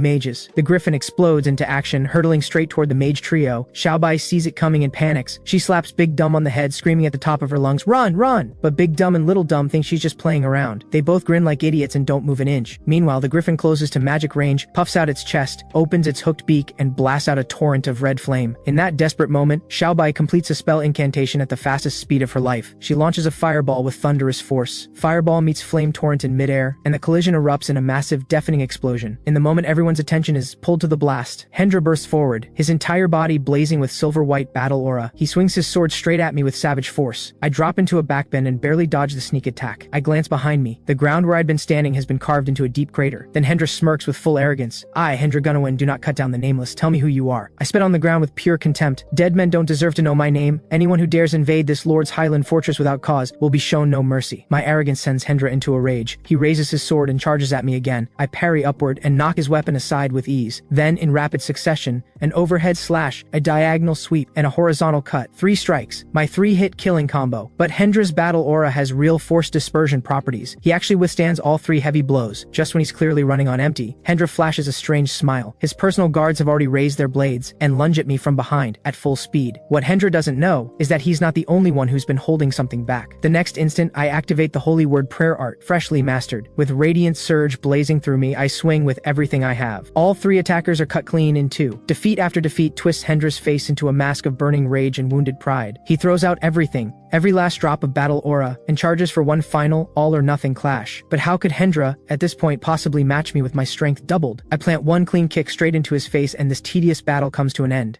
mages." The griffin explodes into action, hurtling straight toward the mage trio. Xiao Bai sees it coming and panics. She slaps Big Dumb on the head, screaming at the top of her lungs, "Run, run!" But Big Dumb and Little Dumb think she's just playing around. They both grin like idiots and don't move an inch. Meanwhile, the griffin closes to magic range, puffs out its chest, opens its hooked beak, and blasts out a torrent of red flame. In that desperate moment, Xiao Bai completes a spell incantation at the fastest speed of her life. She launches a fireball with thunderous force. Fireball meets flame torrent in midair, and the collision erupts in a massive, deafening explosion. In the moment everyone's attention is pulled to the blast, Hendra bursts forward, his entire body blazing with silver-white battle aura. He swings his sword straight at me with savage force. I drop into a backbend and barely dodge the sneak attack. I glance behind me. The ground where I'd been standing has been carved into a deep crater. Then Hendra smirks with full arrogance. "I, Hendra Gunawin, do not cut down the nameless. Tell me who you are." I spit on the ground with pure contempt. "Dead men don't deserve to know my name. Anyone who dares invade this lord's Highland fortress without cause will be shown no mercy." My arrogance sends Hendra into a rage. He raises his sword and charges at me again. I parry upward and knock his weapon aside with ease. Then, in rapid succession, an overhead slash, a diagonal sweep, and a horizontal cut. 3 strikes. My 3-hit killing combo. But Hendra's battle aura has real force dispersion properties. He actually withstands all 3 heavy blows, just when he's clearly running on empty. Hendra flashes a strange smile. His personal guards have already raised their blades and lunge at me from behind, at full speed. What Hendra doesn't know is that he's not the only one who's been holding something back. The next instant, I activate the holy word prayer art, freshly mastered. With radiant surge blazing through me, I swing with everything I have. All 3 attackers are cut clean in 2. Defeat after defeat twists Hendra's face into a mask of burning rage and wounded pride. He throws out everything, every last drop of battle aura, and charges for one final, all-or-nothing clash. But how could Hendra, at this point, possibly match me with my strength doubled? I plant one clean kick straight into his face, and this tedious battle comes to an end.